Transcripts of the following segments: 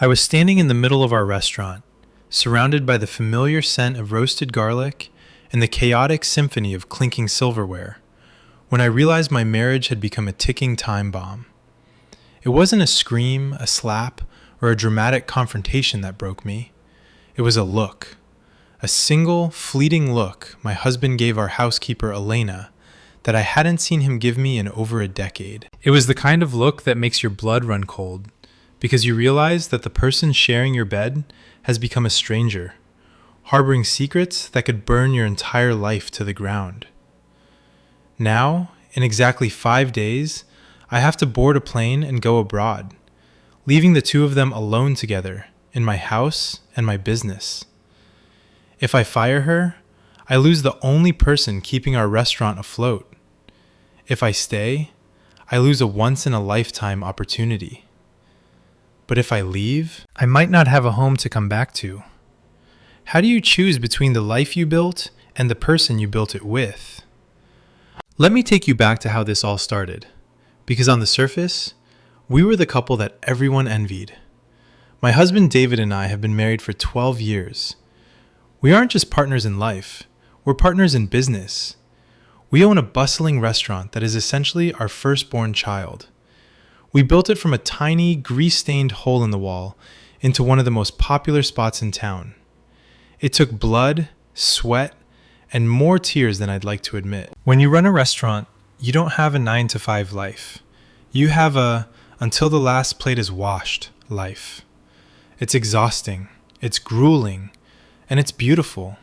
I was standing in the middle of our restaurant, surrounded by the familiar scent of roasted garlic and the chaotic symphony of clinking silverware, when I realized my marriage had become a ticking time bomb. It wasn't a scream, a slap, or a dramatic confrontation that broke me. It was a look. A single, fleeting look my husband gave our housekeeper, Elena, that I hadn't seen him give me in over a decade. It was the kind of look that makes your blood run cold, because you realize that the person sharing your bed has become a stranger, harboring secrets that could burn your entire life to the ground. Now, in exactly 5 days, I have to board a plane and go abroad, leaving the two of them alone together in my house and my business. If I fire her, I lose the only person keeping our restaurant afloat. If I stay, I lose a once-in-a-lifetime opportunity. But if I leave, I might not have a home to come back to. How do you choose between the life you built and the person you built it with? Let me take you back to how this all started, because on the surface, we were the couple that everyone envied. My husband David and I have been married for 12 years. We aren't just partners in life, we're partners in business. We own a bustling restaurant that is essentially our firstborn child. We built it from a tiny, grease-stained hole in the wall into one of the most popular spots in town. It took blood, sweat, and more tears than I'd like to admit. When you run a restaurant, you don't have a 9-to-5 life. You have a until the last plate is washed life. It's exhausting, it's grueling, and it's beautiful.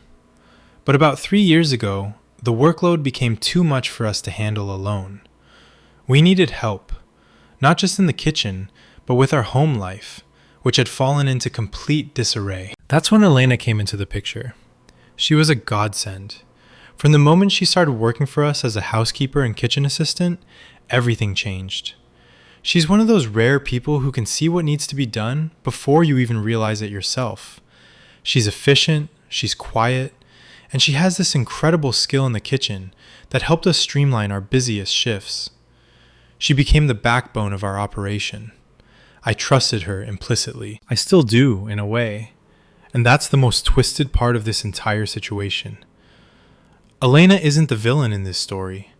But about 3 years ago, the workload became too much for us to handle alone. We needed help. Not just in the kitchen, but with our home life, which had fallen into complete disarray. That's when Elena came into the picture. She was a godsend. From the moment she started working for us as a housekeeper and kitchen assistant, everything changed. She's one of those rare people who can see what needs to be done before you even realize it yourself. She's efficient, she's quiet, and she has this incredible skill in the kitchen that helped us streamline our busiest shifts. She became the backbone of our operation. I trusted her implicitly. I still do, in a way. And that's the most twisted part of this entire situation. Elena isn't the villain in this story.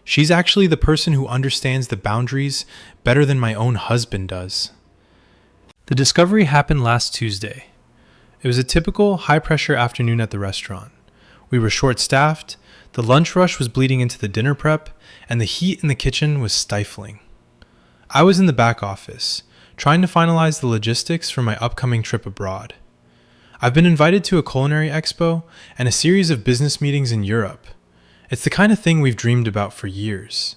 She's actually the person who understands the boundaries better than my own husband does. The discovery happened last Tuesday. It was a typical high-pressure afternoon at the restaurant. We were short-staffed, the lunch rush was bleeding into the dinner prep, and the heat in the kitchen was stifling. I was in the back office, trying to finalize the logistics for my upcoming trip abroad. I've been invited to a culinary expo and a series of business meetings in Europe. It's the kind of thing we've dreamed about for years.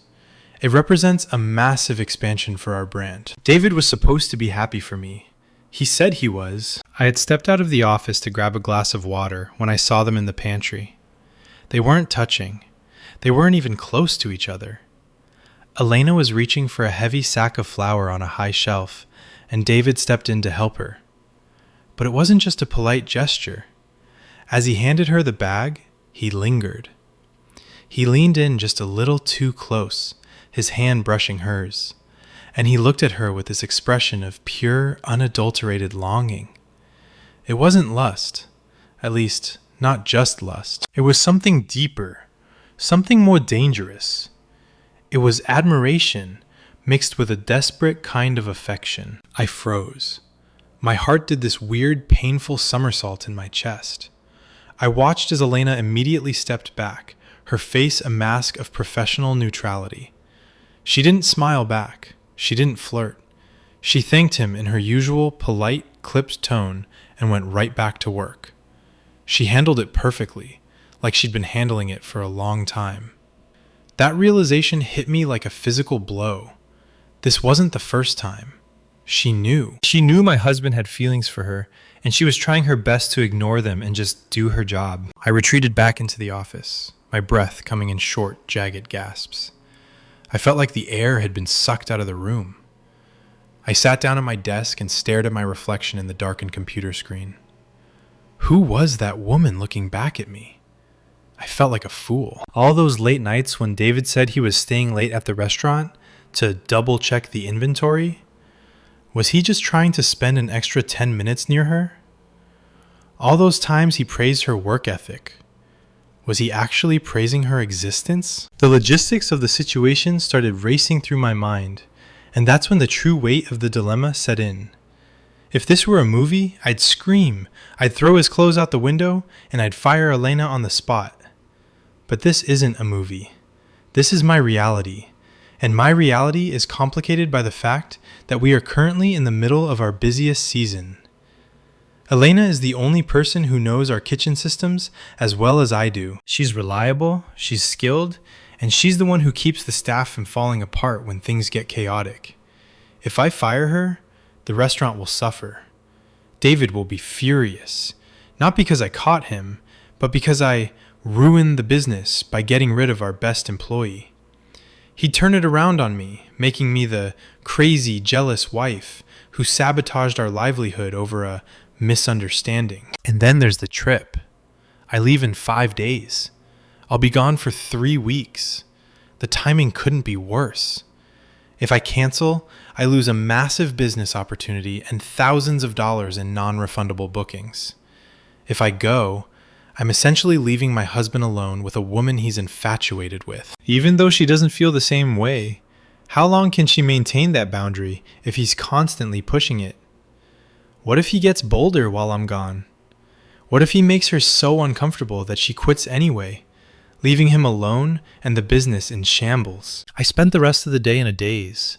It represents a massive expansion for our brand. David was supposed to be happy for me. He said he was. I had stepped out of the office to grab a glass of water when I saw them in the pantry. They weren't touching. They weren't even close to each other. Elena was reaching for a heavy sack of flour on a high shelf, and David stepped in to help her. But it wasn't just a polite gesture. As he handed her the bag, he lingered. He leaned in just a little too close, his hand brushing hers, and he looked at her with this expression of pure, unadulterated longing. It wasn't lust, at least, not just lust. It was something deeper, something more dangerous. It was admiration mixed with a desperate kind of affection. I froze. My heart did this weird, painful somersault in my chest. I watched as Elena immediately stepped back, her face a mask of professional neutrality. She didn't smile back. She didn't flirt. She thanked him in her usual, polite, clipped tone and went right back to work. She handled it perfectly, like she'd been handling it for a long time. That realization hit me like a physical blow. This wasn't the first time. She knew. She knew my husband had feelings for her, and she was trying her best to ignore them and just do her job. I retreated back into the office, my breath coming in short, jagged gasps. I felt like the air had been sucked out of the room. I sat down at my desk and stared at my reflection in the darkened computer screen. Who was that woman looking back at me? I felt like a fool. All those late nights when David said he was staying late at the restaurant to double check the inventory, Was he just trying to spend an extra 10 minutes near her? All those times he praised her work ethic. Was he actually praising her existence? The logistics of the situation started racing through my mind, and that's when the true weight of the dilemma set in. If this were a movie, I'd scream, I'd throw his clothes out the window, and I'd fire Elena on the spot. But this isn't a movie. This is my reality. And my reality is complicated by the fact that we are currently in the middle of our busiest season. Elena is the only person who knows our kitchen systems as well as I do. She's reliable, she's skilled, and she's the one who keeps the staff from falling apart when things get chaotic. If I fire her, the restaurant will suffer. David will be furious, not because I caught him, but because I ruined the business by getting rid of our best employee. He'd turn it around on me, making me the crazy, jealous wife who sabotaged our livelihood over a misunderstanding. And then there's the trip. I leave in 5 days. I'll be gone for 3 weeks. The timing couldn't be worse. If I cancel, I lose a massive business opportunity and thousands of dollars in non-refundable bookings. If I go, I'm essentially leaving my husband alone with a woman he's infatuated with. Even though she doesn't feel the same way, how long can she maintain that boundary if he's constantly pushing it? What if he gets bolder while I'm gone? What if he makes her so uncomfortable that she quits anyway, leaving him alone and the business in shambles? I spent the rest of the day in a daze.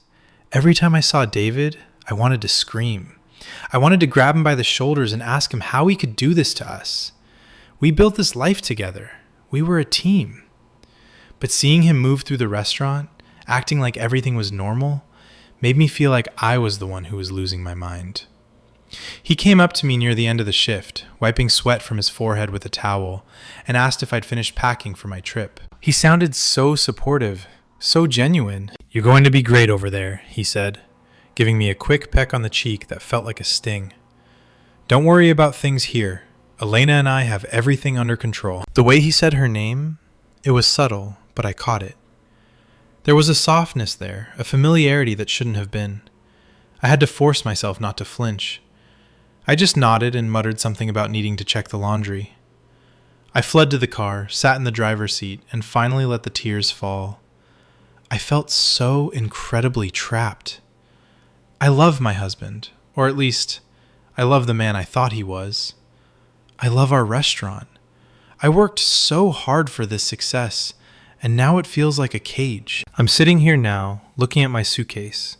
Every time I saw David, I wanted to scream. I wanted to grab him by the shoulders and ask him how he could do this to us. We built this life together. We were a team. But seeing him move through the restaurant, acting like everything was normal, made me feel like I was the one who was losing my mind. He came up to me near the end of the shift, wiping sweat from his forehead with a towel, and asked if I'd finished packing for my trip. He sounded so supportive, so genuine. "You're going to be great over there," he said, giving me a quick peck on the cheek that felt like a sting. "Don't worry about things here. Elena and I have everything under control." The way he said her name, it was subtle, but I caught it. There was a softness there, a familiarity that shouldn't have been. I had to force myself not to flinch. I just nodded and muttered something about needing to check the laundry. I fled to the car, sat in the driver's seat, and finally let the tears fall. I felt so incredibly trapped. I love my husband, or at least, I love the man I thought he was. I love our restaurant. I worked so hard for this success, and now it feels like a cage. I'm sitting here now, looking at my suitcase,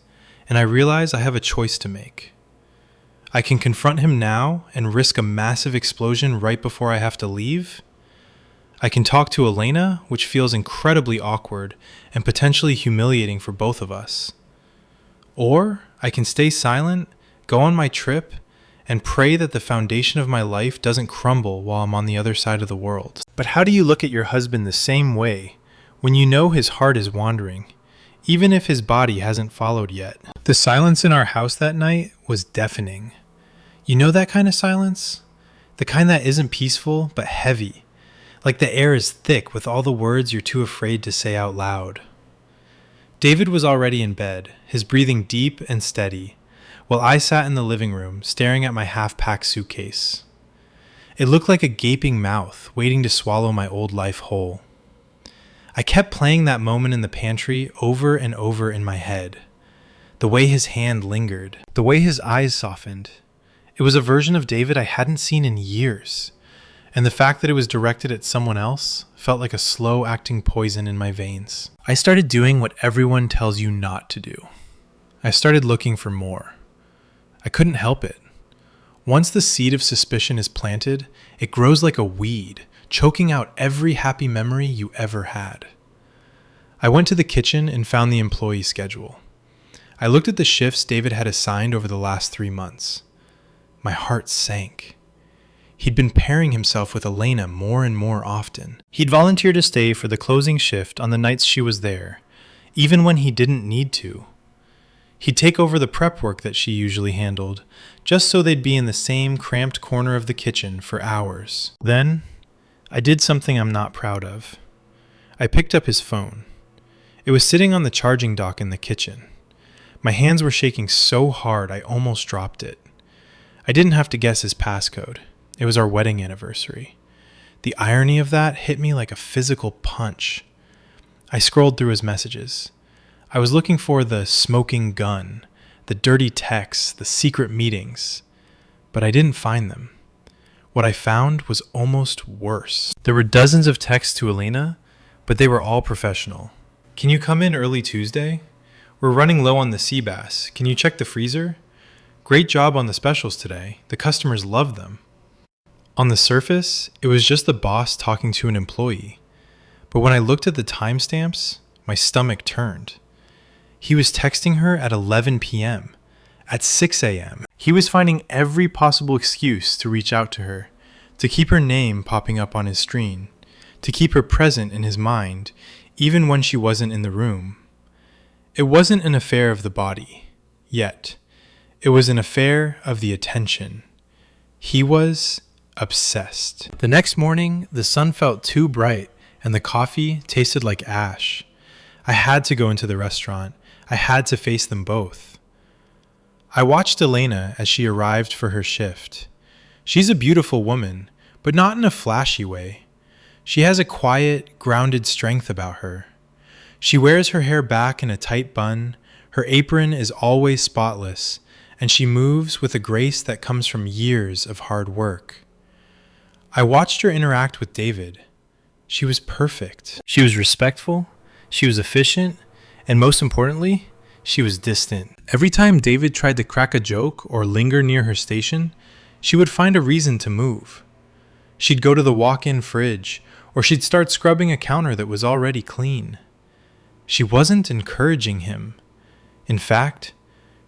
and I realize I have a choice to make. I can confront him now and risk a massive explosion right before I have to leave. I can talk to Elena, which feels incredibly awkward and potentially humiliating for both of us. Or I can stay silent, go on my trip, and pray that the foundation of my life doesn't crumble while I'm on the other side of the world. But how do you look at your husband the same way when you know his heart is wandering, even if his body hasn't followed yet? The silence in our house that night was deafening. You know that kind of silence? The kind that isn't peaceful, but heavy. Like the air is thick with all the words you're too afraid to say out loud. David was already in bed, his breathing deep and steady, while I sat in the living room, staring at my half-packed suitcase. It looked like a gaping mouth, waiting to swallow my old life whole. I kept playing that moment in the pantry over and over in my head. The way his hand lingered, the way his eyes softened. It was a version of David I hadn't seen in years, and the fact that it was directed at someone else felt like a slow-acting poison in my veins. I started doing what everyone tells you not to do. I started looking for more. I couldn't help it. Once the seed of suspicion is planted, it grows like a weed, choking out every happy memory you ever had. I went to the kitchen and found the employee schedule. I looked at the shifts David had assigned over the last 3 months. My heart sank. He'd been pairing himself with Elena more and more often. He'd volunteered to stay for the closing shift on the nights she was there, even when he didn't need to. He'd take over the prep work that she usually handled, just so they'd be in the same cramped corner of the kitchen for hours. Then, I did something I'm not proud of. I picked up his phone. It was sitting on the charging dock in the kitchen. My hands were shaking so hard I almost dropped it. I didn't have to guess his passcode. It was our wedding anniversary. The irony of that hit me like a physical punch. I scrolled through his messages. I was looking for the smoking gun, the dirty texts, the secret meetings, but I didn't find them. What I found was almost worse. There were dozens of texts to Elena, but they were all professional. Can you come in early Tuesday? We're running low on the sea bass. Can you check the freezer? Great job on the specials today. The customers love them. On the surface, it was just the boss talking to an employee. But when I looked at the timestamps, my stomach turned. He was texting her at 11 p.m., at 6 a.m. He was finding every possible excuse to reach out to her, to keep her name popping up on his screen, to keep her present in his mind, even when she wasn't in the room. It wasn't an affair of the body, yet. It was an affair of the attention. He was obsessed. The next morning, the sun felt too bright, and the coffee tasted like ash. I had to go into the restaurant. I had to face them both. I watched Elena as she arrived for her shift. She's a beautiful woman, but not in a flashy way. She has a quiet, grounded strength about her. She wears her hair back in a tight bun, her apron is always spotless, and she moves with a grace that comes from years of hard work. I watched her interact with David. She was perfect. She was respectful, she was efficient, and most importantly, she was distant. Every time David tried to crack a joke or linger near her station, she would find a reason to move. She'd go to the walk-in fridge, or she'd start scrubbing a counter that was already clean. She wasn't encouraging him. In fact,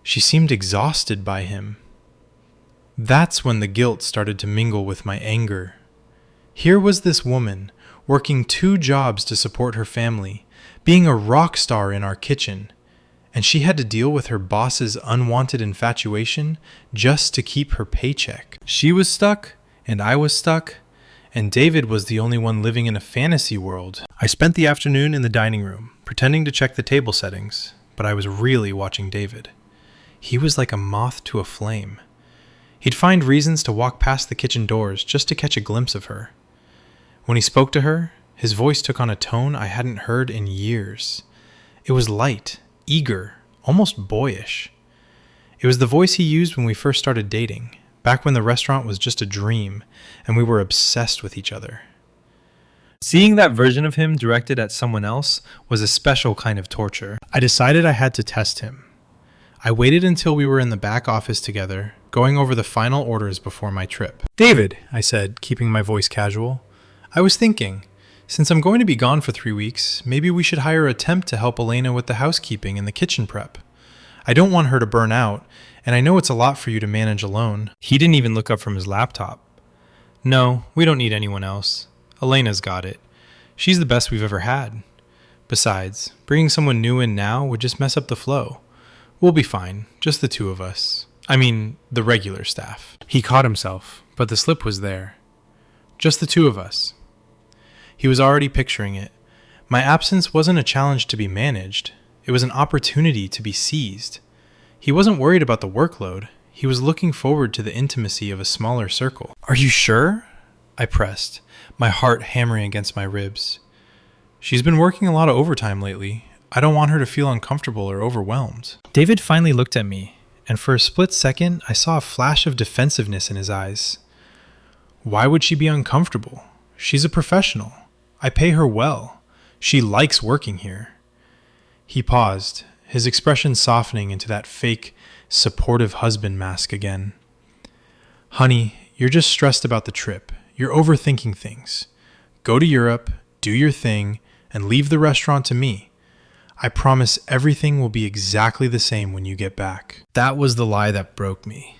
she seemed exhausted by him. That's when the guilt started to mingle with my anger. Here was this woman, working 2 jobs to support her family, being a rock star in our kitchen, and she had to deal with her boss's unwanted infatuation just to keep her paycheck. She was stuck, and I was stuck, and David was the only one living in a fantasy world. I spent the afternoon in the dining room, pretending to check the table settings, but I was really watching David. He was like a moth to a flame. He'd find reasons to walk past the kitchen doors just to catch a glimpse of her. When he spoke to her, his voice took on a tone I hadn't heard in years. It was light, eager, almost boyish. It was the voice he used when we first started dating, back when the restaurant was just a dream and we were obsessed with each other. Seeing that version of him directed at someone else was a special kind of torture. I decided I had to test him. I waited until we were in the back office together, going over the final orders before my trip. "David," I said, keeping my voice casual, "I was thinking, since I'm going to be gone for 3 weeks, maybe we should hire a temp to help Elena with the housekeeping and the kitchen prep. I don't want her to burn out, and I know it's a lot for you to manage alone." He didn't even look up from his laptop. "No, we don't need anyone else. Elena's got it. She's the best we've ever had. Besides, bringing someone new in now would just mess up the flow. We'll be fine, just the 2 of us. I mean, the regular staff." He caught himself, but the slip was there. Just the 2 of us. He was already picturing it. My absence wasn't a challenge to be managed. It was an opportunity to be seized. He wasn't worried about the workload. He was looking forward to the intimacy of a smaller circle. "Are you sure?" I pressed, my heart hammering against my ribs. "She's been working a lot of overtime lately. I don't want her to feel uncomfortable or overwhelmed." David finally looked at me, and for a split second, I saw a flash of defensiveness in his eyes. "Why would she be uncomfortable? She's a professional. I pay her well. She likes working here." He paused, his expression softening into that fake, supportive husband mask again. "Honey, you're just stressed about the trip. You're overthinking things. Go to Europe, do your thing, and leave the restaurant to me. I promise everything will be exactly the same when you get back." That was the lie that broke me.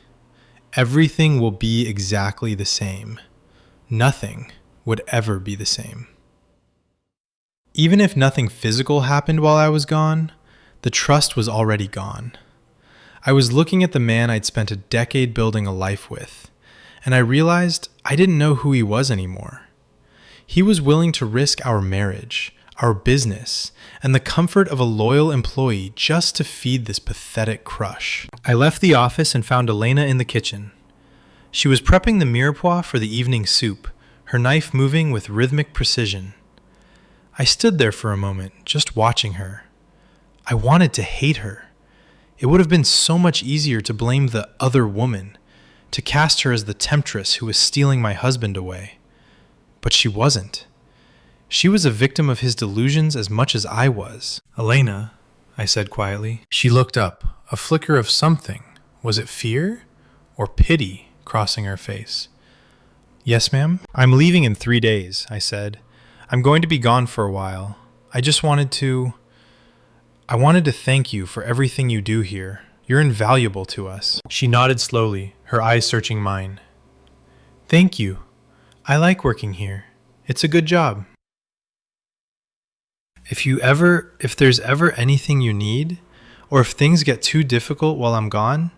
Everything will be exactly the same. Nothing would ever be the same. Even if nothing physical happened while I was gone, the trust was already gone. I was looking at the man I'd spent a decade building a life with, and I realized I didn't know who he was anymore. He was willing to risk our marriage, our business, and the comfort of a loyal employee just to feed this pathetic crush. I left the office and found Elena in the kitchen. She was prepping the mirepoix for the evening soup, her knife moving with rhythmic precision. I stood there for a moment, just watching her. I wanted to hate her. It would have been so much easier to blame the other woman, to cast her as the temptress who was stealing my husband away. But she wasn't. She was a victim of his delusions as much as I was. "Elena," I said quietly. She looked up, a flicker of something. Was it fear or pity crossing her face? "Yes, ma'am." "I'm leaving in 3 days," I said. "I'm going to be gone for a while. I wanted to thank you for everything you do here. You're invaluable to us." She nodded slowly, her eyes searching mine. "Thank you. I like working here. It's a good job. If there's ever anything you need, or if things get too difficult while I'm gone,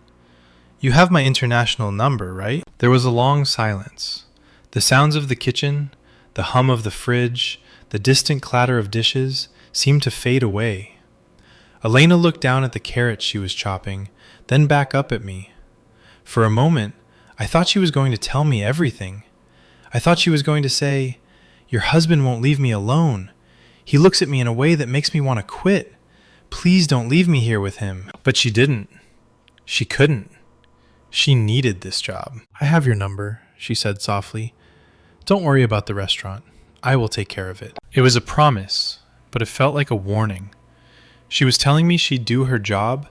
you have my international number, right?" There was a long silence. The sounds of the kitchen, the hum of the fridge, the distant clatter of dishes seemed to fade away. Elena looked down at the carrots she was chopping, then back up at me. For a moment, I thought she was going to tell me everything. I thought she was going to say, "Your husband won't leave me alone. He looks at me in a way that makes me want to quit. Please don't leave me here with him." But she didn't. She couldn't. She needed this job. "I have your number," she said softly. "Don't worry about the restaurant. I will take care of it." It was a promise, but it felt like a warning. She was telling me she'd do her job,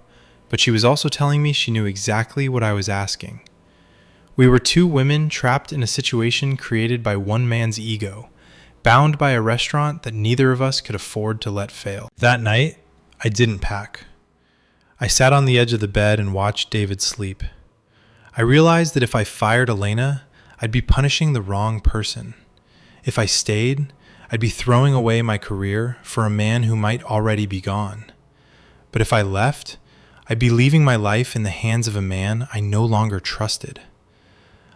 but she was also telling me she knew exactly what I was asking. We were two women trapped in a situation created by one man's ego, bound by a restaurant that neither of us could afford to let fail. That night, I didn't pack. I sat on the edge of the bed and watched David sleep. I realized that if I fired Elena, I'd be punishing the wrong person. If I stayed, I'd be throwing away my career for a man who might already be gone. But if I left, I'd be leaving my life in the hands of a man I no longer trusted.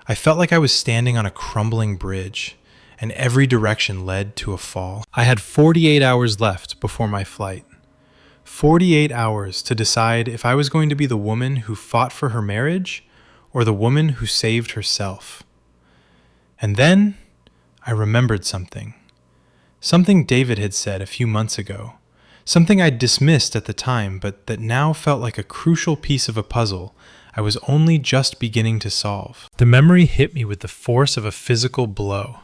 I felt like I was standing on a crumbling bridge, and every direction led to a fall. I had 48 hours left before my flight. 48 hours to decide if I was going to be the woman who fought for her marriage or the woman who saved herself. And then I remembered something. Something David had said a few months ago. Something I'd dismissed at the time, but that now felt like a crucial piece of a puzzle I was only just beginning to solve. The memory hit me with the force of a physical blow.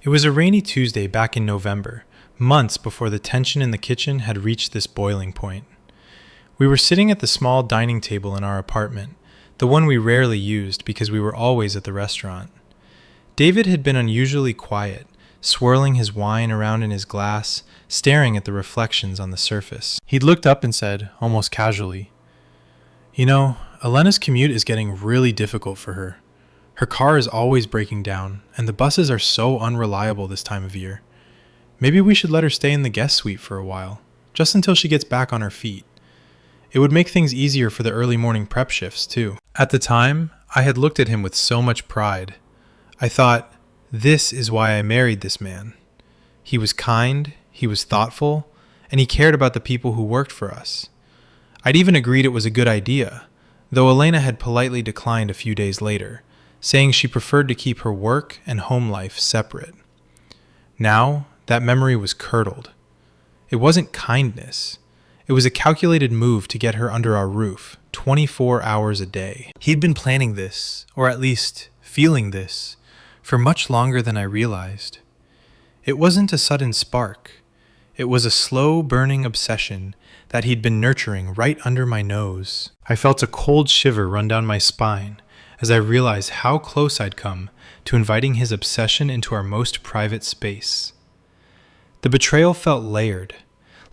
It was a rainy Tuesday back in November, months before the tension in the kitchen had reached this boiling point. We were sitting at the small dining table in our apartment, the one we rarely used because we were always at the restaurant. David had been unusually quiet, swirling his wine around in his glass, staring at the reflections on the surface. He'd looked up and said, almost casually, "You know, Elena's commute is getting really difficult for her. Her car is always breaking down, and the buses are so unreliable this time of year. Maybe we should let her stay in the guest suite for a while, just until she gets back on her feet. It would make things easier for the early morning prep shifts, too." At the time, I had looked at him with so much pride. I thought, this is why I married this man. He was kind, he was thoughtful, and he cared about the people who worked for us. I'd even agreed it was a good idea, though Elena had politely declined a few days later, saying she preferred to keep her work and home life separate. Now, that memory was curdled. It wasn't kindness. It was a calculated move to get her under our roof, 24 hours a day. He'd been planning this, or at least feeling this, for much longer than I realized. It wasn't a sudden spark. It was a slow-burning obsession that he'd been nurturing right under my nose. I felt a cold shiver run down my spine as I realized how close I'd come to inviting his obsession into our most private space. The betrayal felt layered,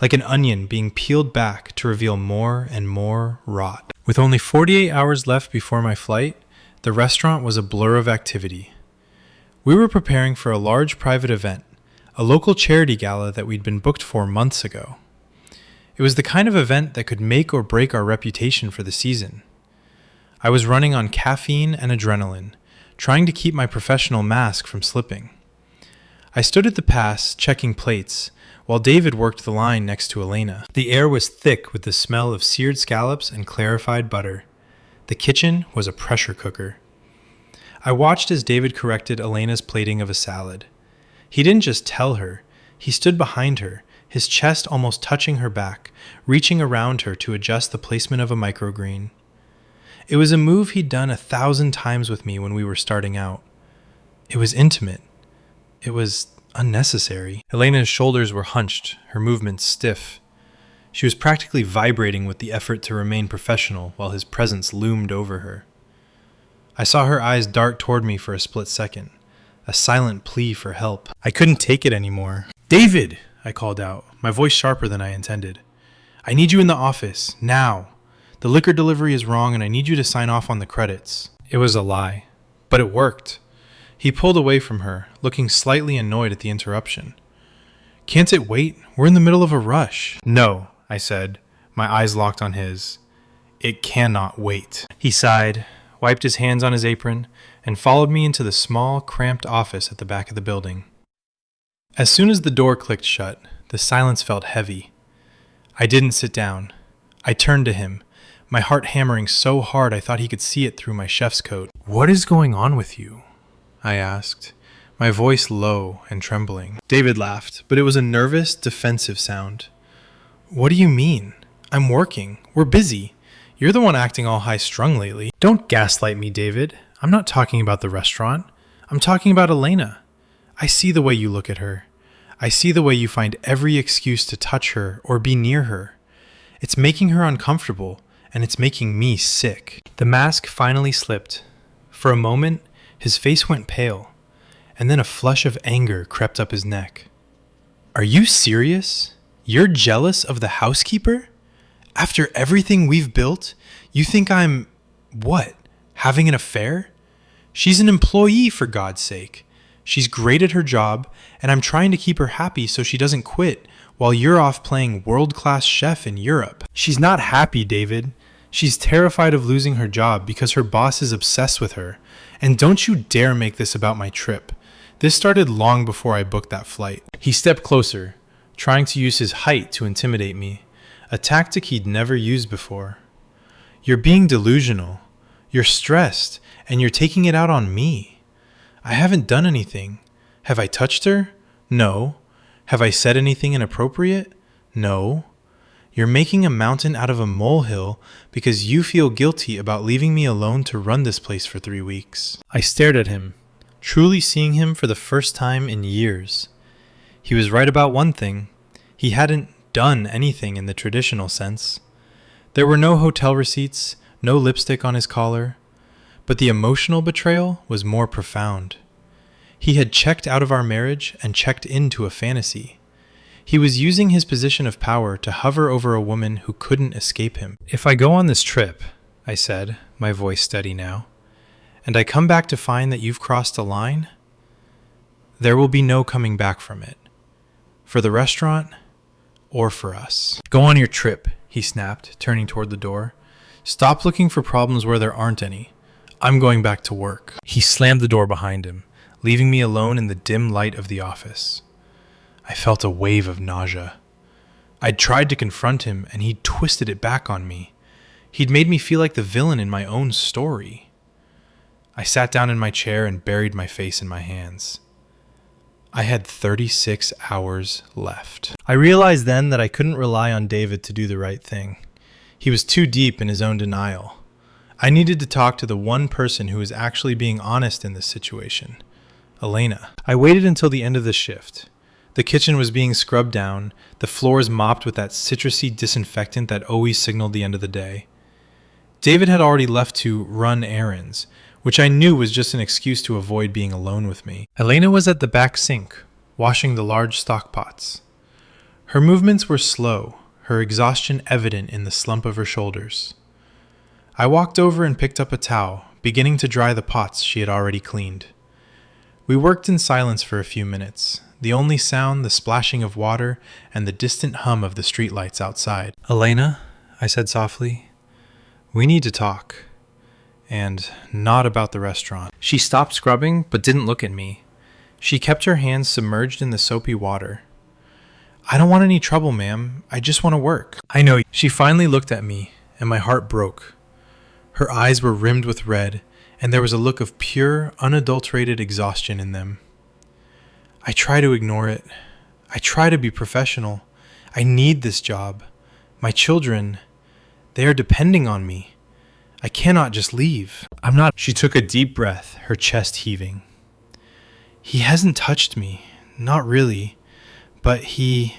like an onion being peeled back to reveal more and more rot. With only 48 hours left before my flight, the restaurant was a blur of activity. We were preparing for a large private event, a local charity gala that we'd been booked for months ago. It was the kind of event that could make or break our reputation for the season. I was running on caffeine and adrenaline, trying to keep my professional mask from slipping. I stood at the pass, checking plates, while David worked the line next to Elena. The air was thick with the smell of seared scallops and clarified butter. The kitchen was a pressure cooker. I watched as David corrected Elena's plating of a salad. He didn't just tell her, he stood behind her, his chest almost touching her back, reaching around her to adjust the placement of a microgreen. It was a move he'd done 1,000 times with me when we were starting out. It was intimate. It was unnecessary. Elena's shoulders were hunched, her movements stiff. She was practically vibrating with the effort to remain professional while his presence loomed over her. I saw her eyes dart toward me for a split second, a silent plea for help. I couldn't take it anymore. "David!" I called out, my voice sharper than I intended. "I need you in the office, now. The liquor delivery is wrong and I need you to sign off on the credits." It was a lie, but it worked. He pulled away from her, looking slightly annoyed at the interruption. "Can't it wait? We're in the middle of a rush." "No," I said, my eyes locked on his. "It cannot wait." He sighed, wiped his hands on his apron, and followed me into the small, cramped office at the back of the building. As soon as the door clicked shut, the silence felt heavy. I didn't sit down. I turned to him, my heart hammering so hard I thought he could see it through my chef's coat. "What is going on with you?" I asked, my voice low and trembling. David laughed, but it was a nervous, defensive sound. "What do you mean? I'm working. We're busy. You're the one acting all high-strung lately." "Don't gaslight me, David. I'm not talking about the restaurant. I'm talking about Elena. I see the way you look at her. I see the way you find every excuse to touch her or be near her. It's making her uncomfortable, and it's making me sick." The mask finally slipped. For a moment, his face went pale, and then a flush of anger crept up his neck. "Are you serious? You're jealous of the housekeeper? After everything we've built, you think I'm, what, having an affair? She's an employee, for God's sake. She's great at her job, and I'm trying to keep her happy so she doesn't quit while you're off playing world-class chef in Europe." "She's not happy, David. She's terrified of losing her job because her boss is obsessed with her. And don't you dare make this about my trip. This started long before I booked that flight." He stepped closer, trying to use his height to intimidate me, a tactic he'd never used before. "You're being delusional. You're stressed, and you're taking it out on me. I haven't done anything. Have I touched her? No. Have I said anything inappropriate? No. You're making a mountain out of a molehill because you feel guilty about leaving me alone to run this place for 3 weeks." I stared at him, truly seeing him for the first time in years. He was right about one thing. He hadn't done anything in the traditional sense. There were no hotel receipts, no lipstick on his collar. But the emotional betrayal was more profound. He had checked out of our marriage and checked into a fantasy. He was using his position of power to hover over a woman who couldn't escape him. "If I go on this trip," I said, my voice steady now, "and I come back to find that you've crossed a line, there will be no coming back from it. For the restaurant, or for us." "Go on your trip," he snapped, turning toward the door. "Stop looking for problems where there aren't any. I'm going back to work." He slammed the door behind him, leaving me alone in the dim light of the office. I felt a wave of nausea. I'd tried to confront him, and he'd twisted it back on me. He'd made me feel like the villain in my own story. I sat down in my chair and buried my face in my hands. I had 36 hours left. I realized then that I couldn't rely on David to do the right thing. He was too deep in his own denial. I needed to talk to the one person who was actually being honest in this situation, Elena. I waited until the end of the shift. The kitchen was being scrubbed down, the floors mopped with that citrusy disinfectant that always signaled the end of the day. David had already left to run errands, which I knew was just an excuse to avoid being alone with me. Elena was at the back sink, washing the large stock pots. Her movements were slow, her exhaustion evident in the slump of her shoulders. I walked over and picked up a towel, beginning to dry the pots she had already cleaned. We worked in silence for a few minutes, the only sound the splashing of water and the distant hum of the streetlights outside. "Elena," I said softly, "we need to talk. And not about the restaurant." She stopped scrubbing, but didn't look at me. She kept her hands submerged in the soapy water. I don't want any trouble, ma'am. I just want to work. I know. She finally looked at me, and my heart broke. Her eyes were rimmed with red, and there was a look of pure, unadulterated exhaustion in them. I try to ignore it. I try to be professional. I need this job. My children, they are depending on me. I cannot just leave. I'm not. She took a deep breath, her chest heaving. He hasn't touched me. Not really. But he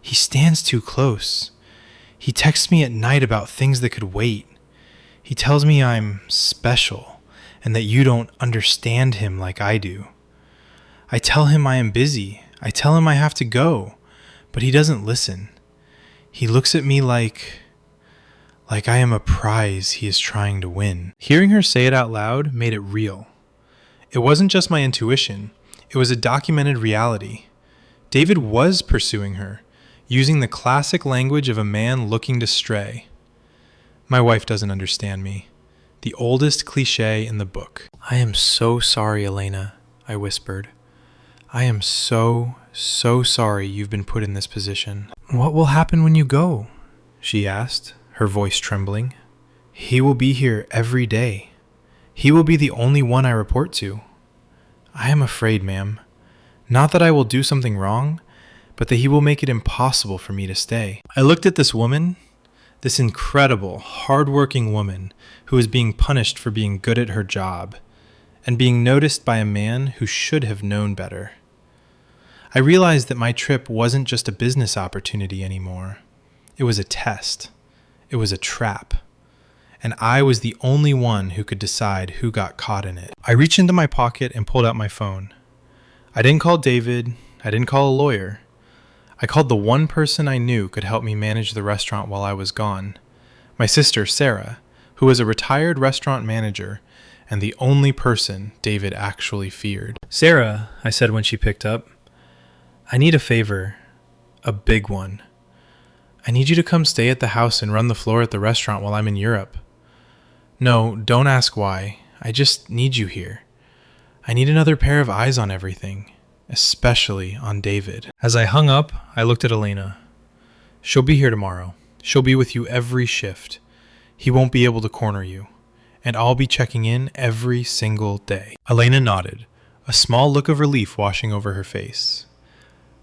stands too close. He texts me at night about things that could wait. He tells me I'm special and that you don't understand him like I do. I tell him I am busy. I tell him I have to go, but he doesn't listen. He looks at me like I am a prize he is trying to win. Hearing her say it out loud made it real. It wasn't just my intuition. It was a documented reality. David was pursuing her, using the classic language of a man looking to stray. My wife doesn't understand me. The oldest cliche in the book. I am so sorry, Elena, I whispered. I am so sorry you've been put in this position. What will happen when you go? She asked, her voice trembling. He will be here every day. He will be the only one I report to. I am afraid, ma'am. Not that I will do something wrong, but that he will make it impossible for me to stay. I looked at this woman, this incredible, hard-working woman who was being punished for being good at her job and being noticed by a man who should have known better. I realized that my trip wasn't just a business opportunity anymore. It was a test. It was a trap. And I was the only one who could decide who got caught in it. I reached into my pocket and pulled out my phone. I didn't call David. I didn't call a lawyer. I called the one person I knew could help me manage the restaurant while I was gone. My sister, Sarah, who was a retired restaurant manager and the only person David actually feared. Sarah, I said when she picked up, I need a favor. A big one. I need you to come stay at the house and run the floor at the restaurant while I'm in Europe. No, don't ask why. I just need you here. I need another pair of eyes on everything, especially on David. As I hung up, I looked at Elena. She'll be here tomorrow. She'll be with you every shift. He won't be able to corner you. And I'll be checking in every single day. Elena nodded, a small look of relief washing over her face.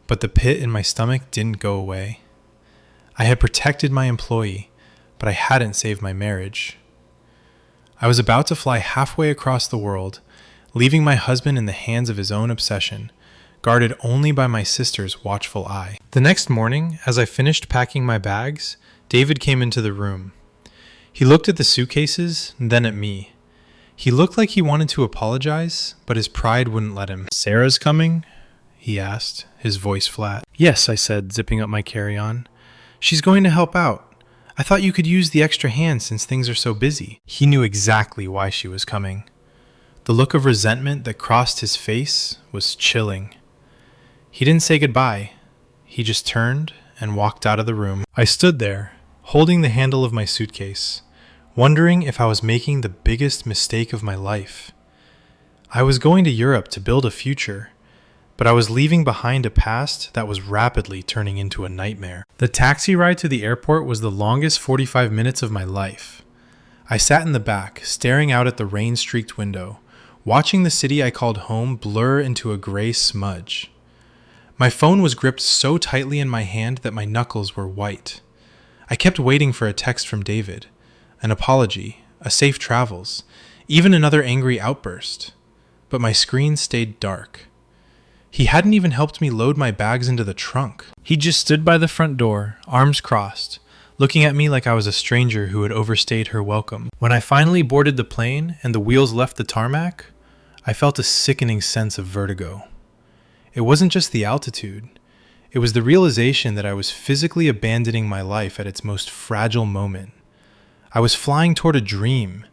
But the pit in my stomach didn't go away. I had protected my employee, but I hadn't saved my marriage. I was about to fly halfway across the world, leaving my husband in the hands of his own obsession, guarded only by my sister's watchful eye. The next morning, as I finished packing my bags, David came into the room. He looked at the suitcases, then at me. He looked like he wanted to apologize, but his pride wouldn't let him. Sarah's coming? He asked, his voice flat. Yes, I said, zipping up my carry-on. She's going to help out. I thought you could use the extra hand since things are so busy. He knew exactly why she was coming. The look of resentment that crossed his face was chilling. He didn't say goodbye. He just turned and walked out of the room. I stood there, holding the handle of my suitcase, wondering if I was making the biggest mistake of my life. I was going to Europe to build a future, but I was leaving behind a past that was rapidly turning into a nightmare. The taxi ride to the airport was the longest 45 minutes of my life. I sat in the back, staring out at the rain-streaked window, watching the city I called home blur into a gray smudge. My phone was gripped so tightly in my hand that my knuckles were white. I kept waiting for a text from David, an apology, a safe travels, even another angry outburst. But my screen stayed dark. He hadn't even helped me load my bags into the trunk. He just stood by the front door, arms crossed, looking at me like I was a stranger who had overstayed her welcome. When I finally boarded the plane and the wheels left the tarmac, I felt a sickening sense of vertigo. It wasn't just the altitude. It was the realization that I was physically abandoning my life at its most fragile moment. I was flying toward a dream,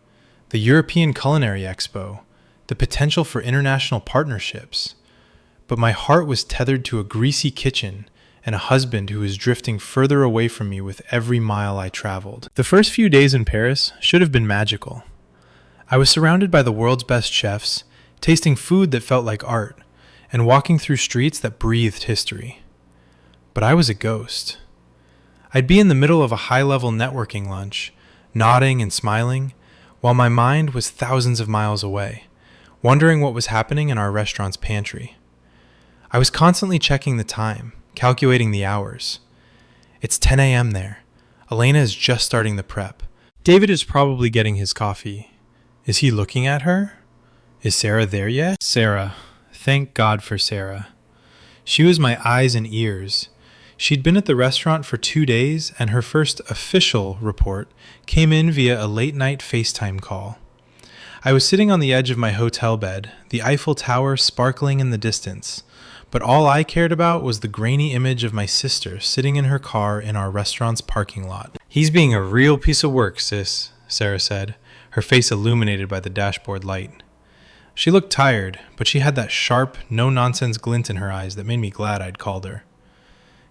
the European Culinary Expo, the potential for international partnerships. But my heart was tethered to a greasy kitchen and a husband who was drifting further away from me with every mile I traveled. The first few days in Paris should have been magical. I was surrounded by the world's best chefs, tasting food that felt like art, and walking through streets that breathed history. But I was a ghost. I'd be in the middle of a high-level networking lunch, nodding and smiling, while my mind was thousands of miles away, wondering what was happening in our restaurant's pantry. I was constantly checking the time, calculating the hours. It's 10 a.m. there. Elena is just starting the prep. David is probably getting his coffee. Is he looking at her? Is Sarah there yet? Sarah. Thank God for Sarah. She was my eyes and ears. She'd been at the restaurant for 2 days, and her first official report came in via a late-night FaceTime call. I was sitting on the edge of my hotel bed, the Eiffel Tower sparkling in the distance, but all I cared about was the grainy image of my sister sitting in her car in our restaurant's parking lot. "He's being a real piece of work, sis," Sarah said, her face illuminated by the dashboard light. She looked tired, but she had that sharp, no-nonsense glint in her eyes that made me glad I'd called her.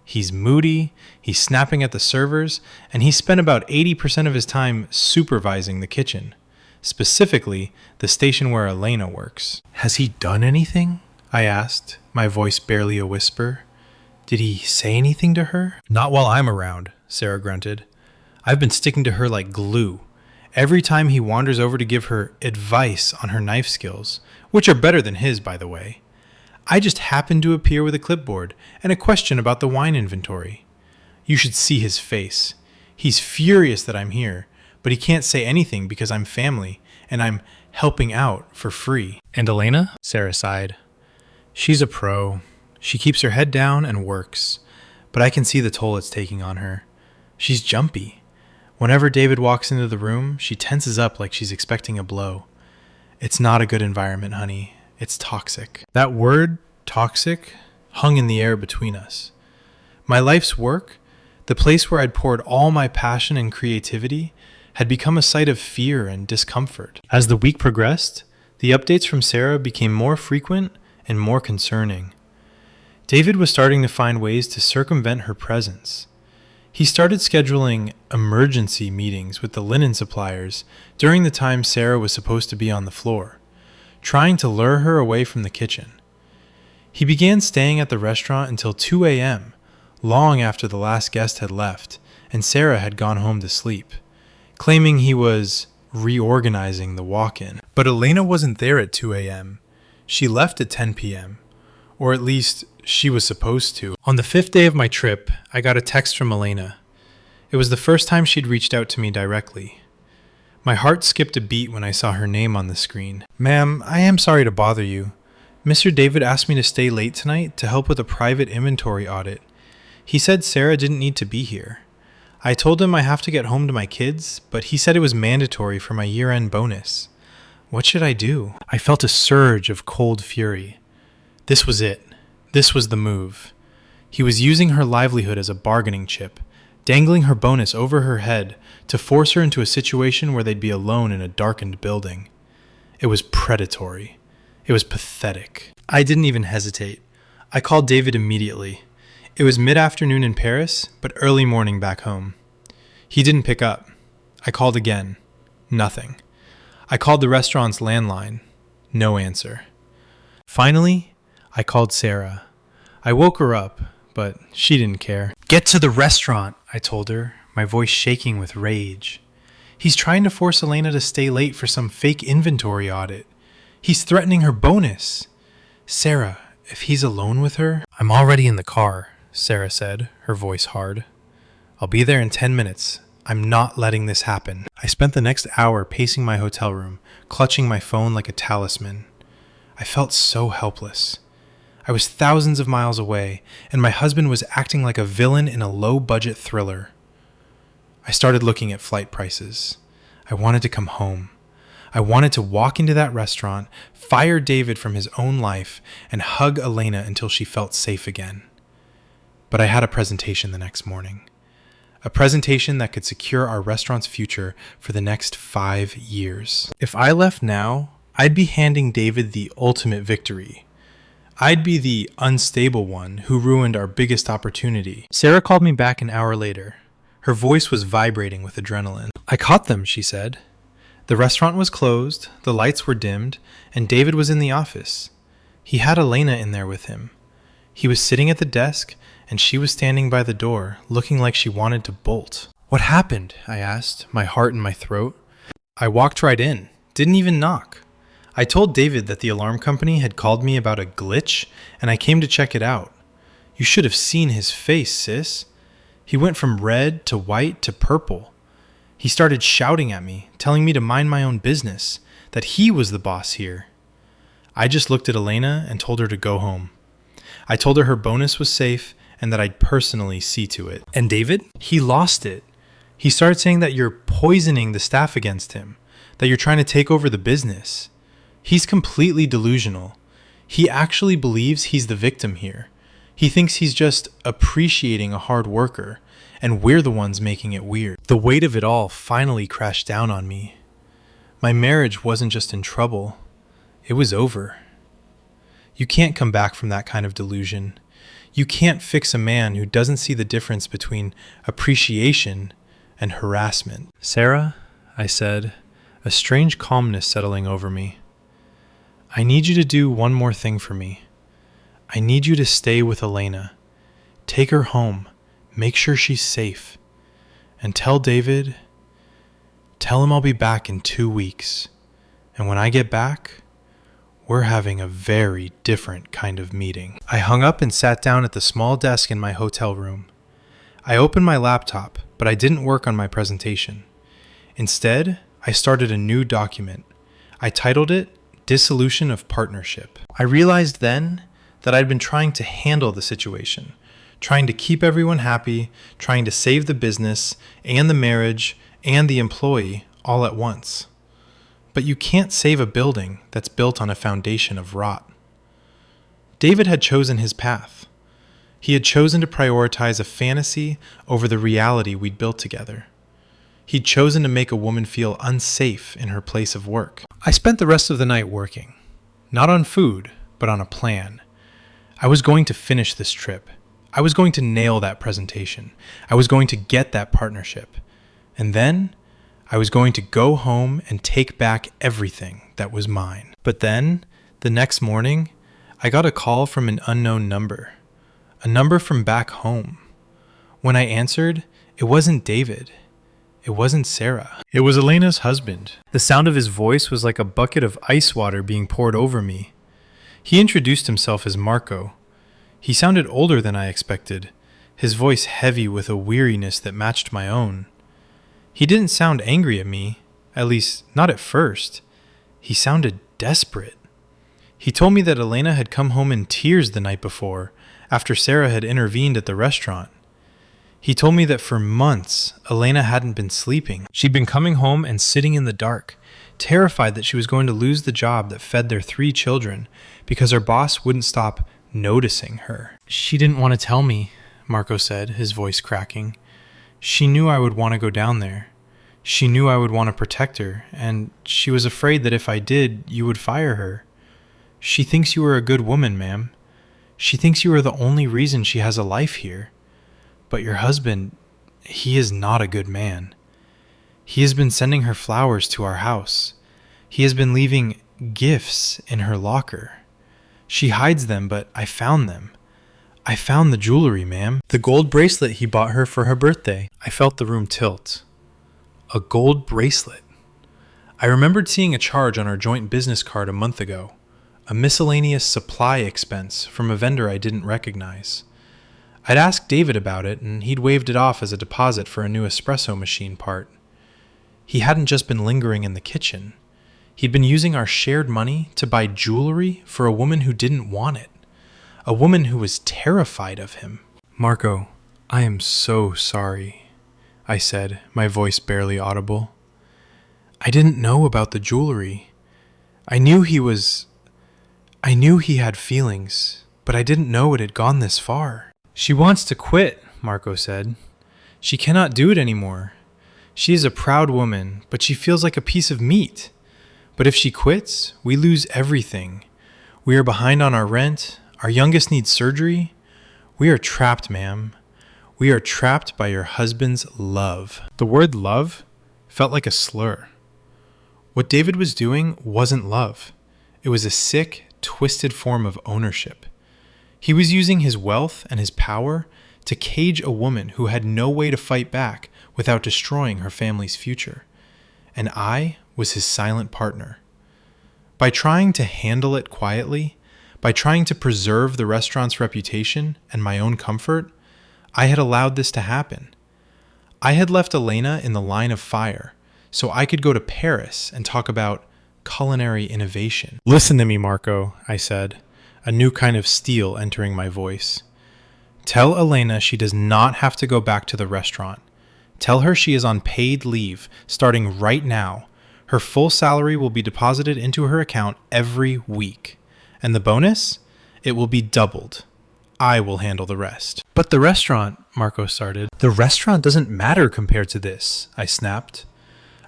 "He's moody, he's snapping at the servers, and he spent about 80% of his time supervising the kitchen, specifically the station where Elena works." "Has he done anything?" I asked, my voice barely a whisper. "Did he say anything to her?" "Not while I'm around," Sarah grunted. "I've been sticking to her like glue. Every time he wanders over to give her advice on her knife skills, which are better than his, by the way, I just happen to appear with a clipboard and a question about the wine inventory. You should see his face. He's furious that I'm here, but he can't say anything because I'm family and I'm helping out for free." "And Elena?" Sarah sighed. "She's a pro. She keeps her head down and works, but I can see the toll it's taking on her. She's jumpy. Whenever David walks into the room, she tenses up like she's expecting a blow. It's not a good environment, honey. It's toxic." That word, toxic, hung in the air between us. My life's work, the place where I'd poured all my passion and creativity, had become a site of fear and discomfort. As the week progressed, the updates from Sarah became more frequent and more concerning. David was starting to find ways to circumvent her presence. He started scheduling emergency meetings with the linen suppliers during the time Sarah was supposed to be on the floor, trying to lure her away from the kitchen. He began staying at the restaurant until 2 a.m., long after the last guest had left and Sarah had gone home to sleep, claiming he was reorganizing the walk-in. But Elena wasn't there at 2 a.m. She left at 10 p.m., or at least she was supposed to. On the 5th day of my trip, I got a text from Elena. It was the first time she'd reached out to me directly. My heart skipped a beat when I saw her name on the screen. "Ma'am, I am sorry to bother you. Mr. David asked me to stay late tonight to help with a private inventory audit. He said Sarah didn't need to be here. I told him I have to get home to my kids, but he said it was mandatory for my year-end bonus. What should I do?" I felt a surge of cold fury. This was it. This was the move. He was using her livelihood as a bargaining chip, dangling her bonus over her head to force her into a situation where they'd be alone in a darkened building. It was predatory. It was pathetic. I didn't even hesitate. I called David immediately. It was mid-afternoon in Paris, but early morning back home. He didn't pick up. I called again. Nothing. I called the restaurant's landline. No answer. Finally, I called Sarah. I woke her up, but she didn't care. "Get to the restaurant," I told her, my voice shaking with rage. "He's trying to force Elena to stay late for some fake inventory audit. He's threatening her bonus. Sarah, if he's alone with her..." "I'm already in the car," Sarah said, her voice hard. "I'll be there in 10 minutes. I'm not letting this happen." I spent the next hour pacing my hotel room, clutching my phone like a talisman. I felt so helpless. I was thousands of miles away, and my husband was acting like a villain in a low-budget thriller. I started looking at flight prices. I wanted to come home. I wanted to walk into that restaurant, fire David from his own life, and hug Elena until she felt safe again. But I had a presentation the next morning. A presentation that could secure our restaurant's future for the next 5 years. If I left now, I'd be handing David the ultimate victory. I'd be the unstable one who ruined our biggest opportunity. Sarah called me back an hour later. Her voice was vibrating with adrenaline. "I caught them," she said. The restaurant was closed, the lights were dimmed, and David was in the office. He had Elena in there with him. He was sitting at the desk, and she was standing by the door, looking like she wanted to bolt. "What happened?" I asked, my heart in my throat. I walked right in, didn't even knock. I told David that the alarm company had called me about a glitch, and I came to check it out. You should have seen his face, sis. He went from red to white to purple. He started shouting at me, telling me to mind my own business, that he was the boss here. I just looked at Elena and told her to go home. I told her bonus was safe and that I'd personally see to it. And David? He lost it. He started saying that you're poisoning the staff against him, that you're trying to take over the business. He's completely delusional. He actually believes he's the victim here. He thinks he's just appreciating a hard worker, and we're the ones making it weird. The weight of it all finally crashed down on me. My marriage wasn't just in trouble. It was over. You can't come back from that kind of delusion. You can't fix a man who doesn't see the difference between appreciation and harassment. "Sarah," I said, a strange calmness settling over me. "I need you to do one more thing for me. I need you to stay with Elena. Take her home. Make sure she's safe. And tell David, tell him I'll be back in 2 weeks. And when I get back, we're having a very different kind of meeting." I hung up and sat down at the small desk in my hotel room. I opened my laptop, but I didn't work on my presentation. Instead, I started a new document. I titled it Dissolution of Partnership. I realized then that I'd been trying to handle the situation, trying to keep everyone happy, trying to save the business and the marriage and the employee all at once. But you can't save a building that's built on a foundation of rot. David had chosen his path. He had chosen to prioritize a fantasy over the reality we'd built together. He'd chosen to make a woman feel unsafe in her place of work. I spent the rest of the night working, not on food, but on a plan. I was going to finish this trip. I was going to nail that presentation. I was going to get that partnership. And then I was going to go home and take back everything that was mine. But then, the next morning, I got a call from an unknown number. A number from back home. When I answered, it wasn't David. It wasn't Sarah. It was Elena's husband. The sound of his voice was like a bucket of ice water being poured over me. He introduced himself as Marco. He sounded older than I expected, his voice heavy with a weariness that matched my own. He didn't sound angry at me, at least not at first. He sounded desperate. He told me that Elena had come home in tears the night before, after Sarah had intervened at the restaurant. He told me that for months, Elena hadn't been sleeping. She'd been coming home and sitting in the dark, terrified that she was going to lose the job that fed their 3 children because her boss wouldn't stop noticing her. "She didn't want to tell me," Marco said, his voice cracking. "She knew I would want to go down there. She knew I would want to protect her, and she was afraid that if I did, you would fire her. She thinks you are a good woman, ma'am. She thinks you are the only reason she has a life here. But your husband, he is not a good man. He has been sending her flowers to our house. He has been leaving gifts in her locker. She hides them, but I found them. I found the jewelry, ma'am. The gold bracelet he bought her for her birthday." I felt the room tilt. A gold bracelet. I remembered seeing a charge on our joint business card a month ago, a miscellaneous supply expense from a vendor I didn't recognize. I'd asked David about it, and he'd waved it off as a deposit for a new espresso machine part. He hadn't just been lingering in the kitchen. He'd been using our shared money to buy jewelry for a woman who didn't want it. A woman who was terrified of him. "Marco, I am so sorry," I said, my voice barely audible. "I didn't know about the jewelry. I knew he had feelings, but I didn't know it had gone this far." "She wants to quit," Marco said. "She cannot do it anymore. She is a proud woman, but she feels like a piece of meat. But if she quits, we lose everything. We are behind on our rent. Our youngest needs surgery. We are trapped, ma'am. We are trapped by your husband's love." The word love felt like a slur. What David was doing wasn't love. It was a sick, twisted form of ownership. He was using his wealth and his power to cage a woman who had no way to fight back without destroying her family's future. And I was his silent partner. By trying to handle it quietly, by trying to preserve the restaurant's reputation and my own comfort, I had allowed this to happen. I had left Elena in the line of fire so I could go to Paris and talk about culinary innovation. "Listen to me, Marco," I said, a new kind of steel entering my voice. "Tell Elena she does not have to go back to the restaurant. Tell her she is on paid leave starting right now. Her full salary will be deposited into her account every week. And the bonus? It will be doubled. I will handle the rest." "But the restaurant," Marco started. "The restaurant doesn't matter compared to this," I snapped.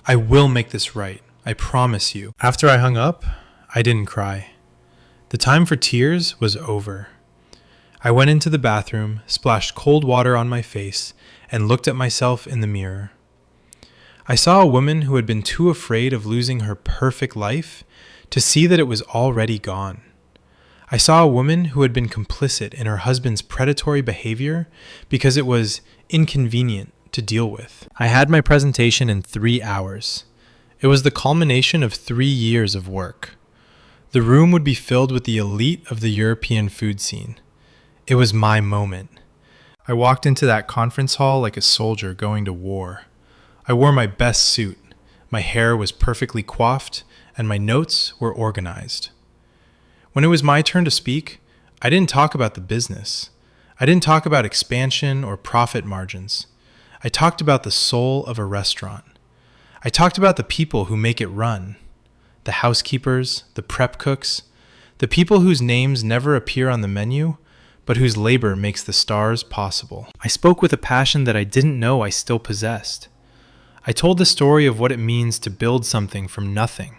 "I will make this right. I promise you." After I hung up, I didn't cry. The time for tears was over. I went into the bathroom, splashed cold water on my face, and looked at myself in the mirror. I saw a woman who had been too afraid of losing her perfect life to see that it was already gone. I saw a woman who had been complicit in her husband's predatory behavior because it was inconvenient to deal with. I had my presentation in 3 hours. It was the culmination of 3 years of work. The room would be filled with the elite of the European food scene. It was my moment. I walked into that conference hall like a soldier going to war. I wore my best suit. My hair was perfectly coiffed, and my notes were organized. When it was my turn to speak, I didn't talk about the business. I didn't talk about expansion or profit margins. I talked about the soul of a restaurant. I talked about the people who make it run. The housekeepers, the prep cooks, the people whose names never appear on the menu, but whose labor makes the stars possible. I spoke with a passion that I didn't know I still possessed. I told the story of what it means to build something from nothing,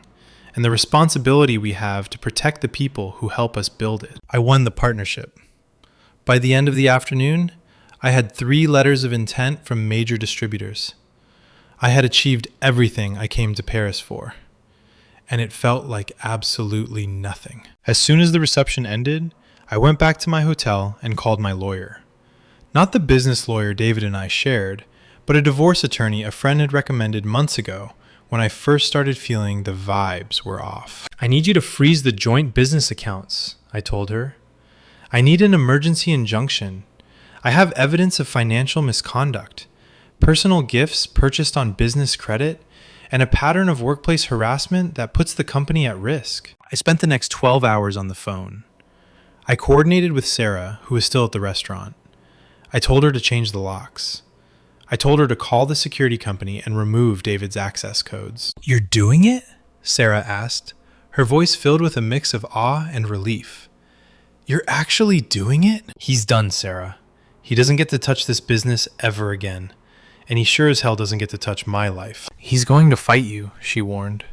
and the responsibility we have to protect the people who help us build it. I won the partnership. By the end of the afternoon, I had 3 letters of intent from major distributors. I had achieved everything I came to Paris for, and it felt like absolutely nothing. As soon as the reception ended, I went back to my hotel and called my lawyer. Not the business lawyer David and I shared, but a divorce attorney a friend had recommended months ago when I first started feeling the vibes were off. "I need you to freeze the joint business accounts," I told her. "I need an emergency injunction. I have evidence of financial misconduct, personal gifts purchased on business credit, and a pattern of workplace harassment that puts the company at risk." I spent the next 12 hours on the phone. I coordinated with Sarah, who was still at the restaurant. I told her to change the locks. I told her to call the security company and remove David's access codes. "You're doing it?" Sarah asked, her voice filled with a mix of awe and relief. "You're actually doing it?" "He's done, Sarah. He doesn't get to touch this business ever again, and he sure as hell doesn't get to touch my life." "He's going to fight you," she warned.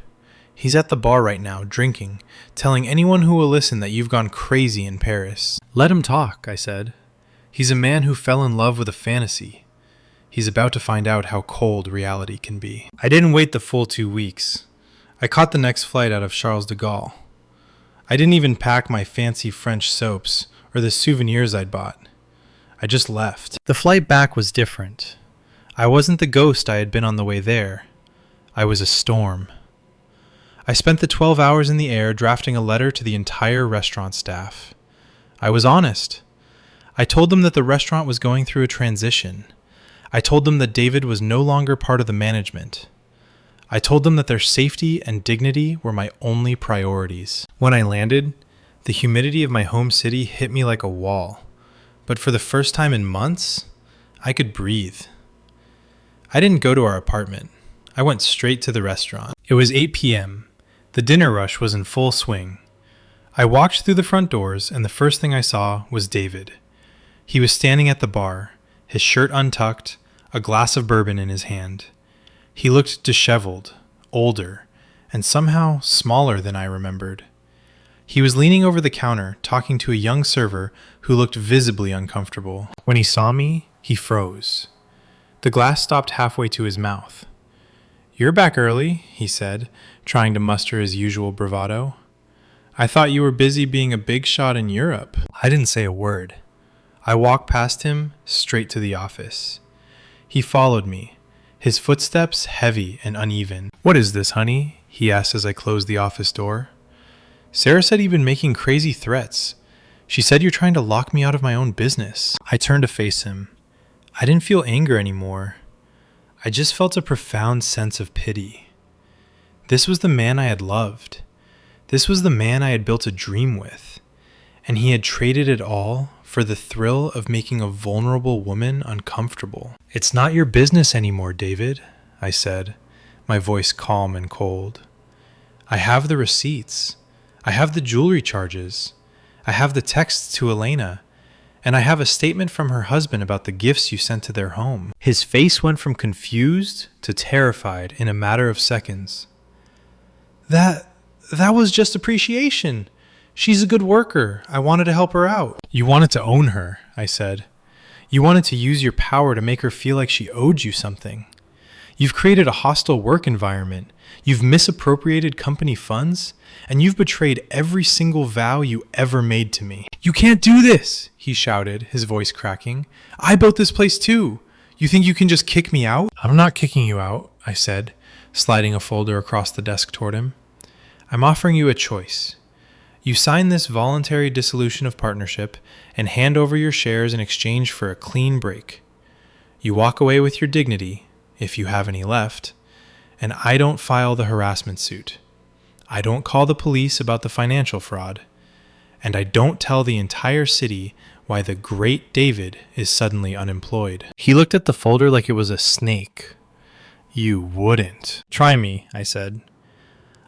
"He's at the bar right now, drinking, telling anyone who will listen that you've gone crazy in Paris." "Let him talk," I said. "He's a man who fell in love with a fantasy. He's about to find out how cold reality can be." I didn't wait the full 2 weeks. I caught the next flight out of Charles de Gaulle. I didn't even pack my fancy French soaps or the souvenirs I'd bought. I just left. The flight back was different. I wasn't the ghost I had been on the way there. I was a storm. I spent the 12 hours in the air drafting a letter to the entire restaurant staff. I was honest. I told them that the restaurant was going through a transition. I told them that David was no longer part of the management. I told them that their safety and dignity were my only priorities. When I landed, the humidity of my home city hit me like a wall. But for the first time in months, I could breathe. I didn't go to our apartment. I went straight to the restaurant. It was 8 p.m. The dinner rush was in full swing. I walked through the front doors, and the first thing I saw was David. He was standing at the bar, his shirt untucked, a glass of bourbon in his hand. He looked disheveled, older, and somehow smaller than I remembered. He was leaning over the counter, talking to a young server who looked visibly uncomfortable. When he saw me, he froze. The glass stopped halfway to his mouth. "You're back early," he said, trying to muster his usual bravado. I thought you were busy being a big shot in Europe. I didn't say a word. I walked past him, straight to the office. He followed me, his footsteps heavy and uneven. "What is this, honey?" he asked as I closed the office door. "Sarah said you've been making crazy threats. She said you're trying to lock me out of my own business." I turned to face him. I didn't feel anger anymore. I just felt a profound sense of pity. This was the man I had loved. This was the man I had built a dream with. And he had traded it all for the thrill of making a vulnerable woman uncomfortable. "It's not your business anymore, David," I said, my voice calm and cold. "I have the receipts. I have the jewelry charges. I have the texts to Elena. And I have a statement from her husband about the gifts you sent to their home." His face went from confused to terrified in a matter of seconds. That was just appreciation. She's a good worker. I wanted to help her out." "You wanted to own her," I said. "You wanted to use your power to make her feel like she owed you something. You've created a hostile work environment. You've misappropriated company funds, and you've betrayed every single vow you ever made to me." "You can't do this," he shouted, his voice cracking. "I built this place too. You think you can just kick me out?" "I'm not kicking you out," I said, sliding a folder across the desk toward him. "I'm offering you a choice. You sign this voluntary dissolution of partnership and hand over your shares in exchange for a clean break. You walk away with your dignity, if you have any left, and I don't file the harassment suit. I don't call the police about the financial fraud, and I don't tell the entire city why the great David is suddenly unemployed." He looked at the folder like it was a snake. "You wouldn't." "Try me," I said.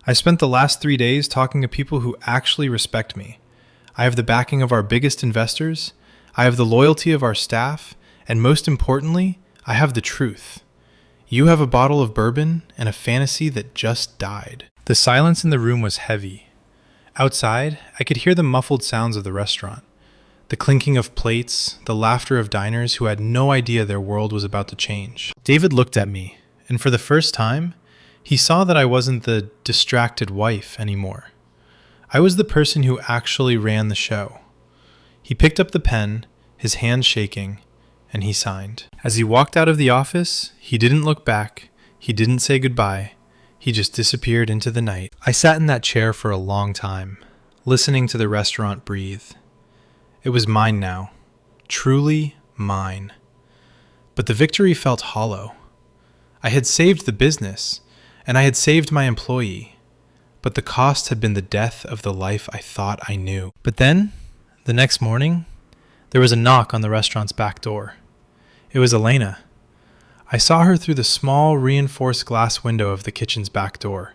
"I spent the last 3 days talking to people who actually respect me. I have the backing of our biggest investors, I have the loyalty of our staff, and most importantly, I have the truth. You have a bottle of bourbon and a fantasy that just died." The silence in the room was heavy. Outside, I could hear the muffled sounds of the restaurant, the clinking of plates, the laughter of diners who had no idea their world was about to change. David looked at me, and for the first time, he saw that I wasn't the distracted wife anymore. I was the person who actually ran the show. He picked up the pen, his hand shaking, and he signed. As he walked out of the office, he didn't look back, he didn't say goodbye, he just disappeared into the night. I sat in that chair for a long time, listening to the restaurant breathe. It was mine now, truly mine. But the victory felt hollow. I had saved the business, and I had saved my employee, but the cost had been the death of the life I thought I knew. But then, the next morning, there was a knock on the restaurant's back door. It was Elena. I saw her through the small reinforced glass window of the kitchen's back door.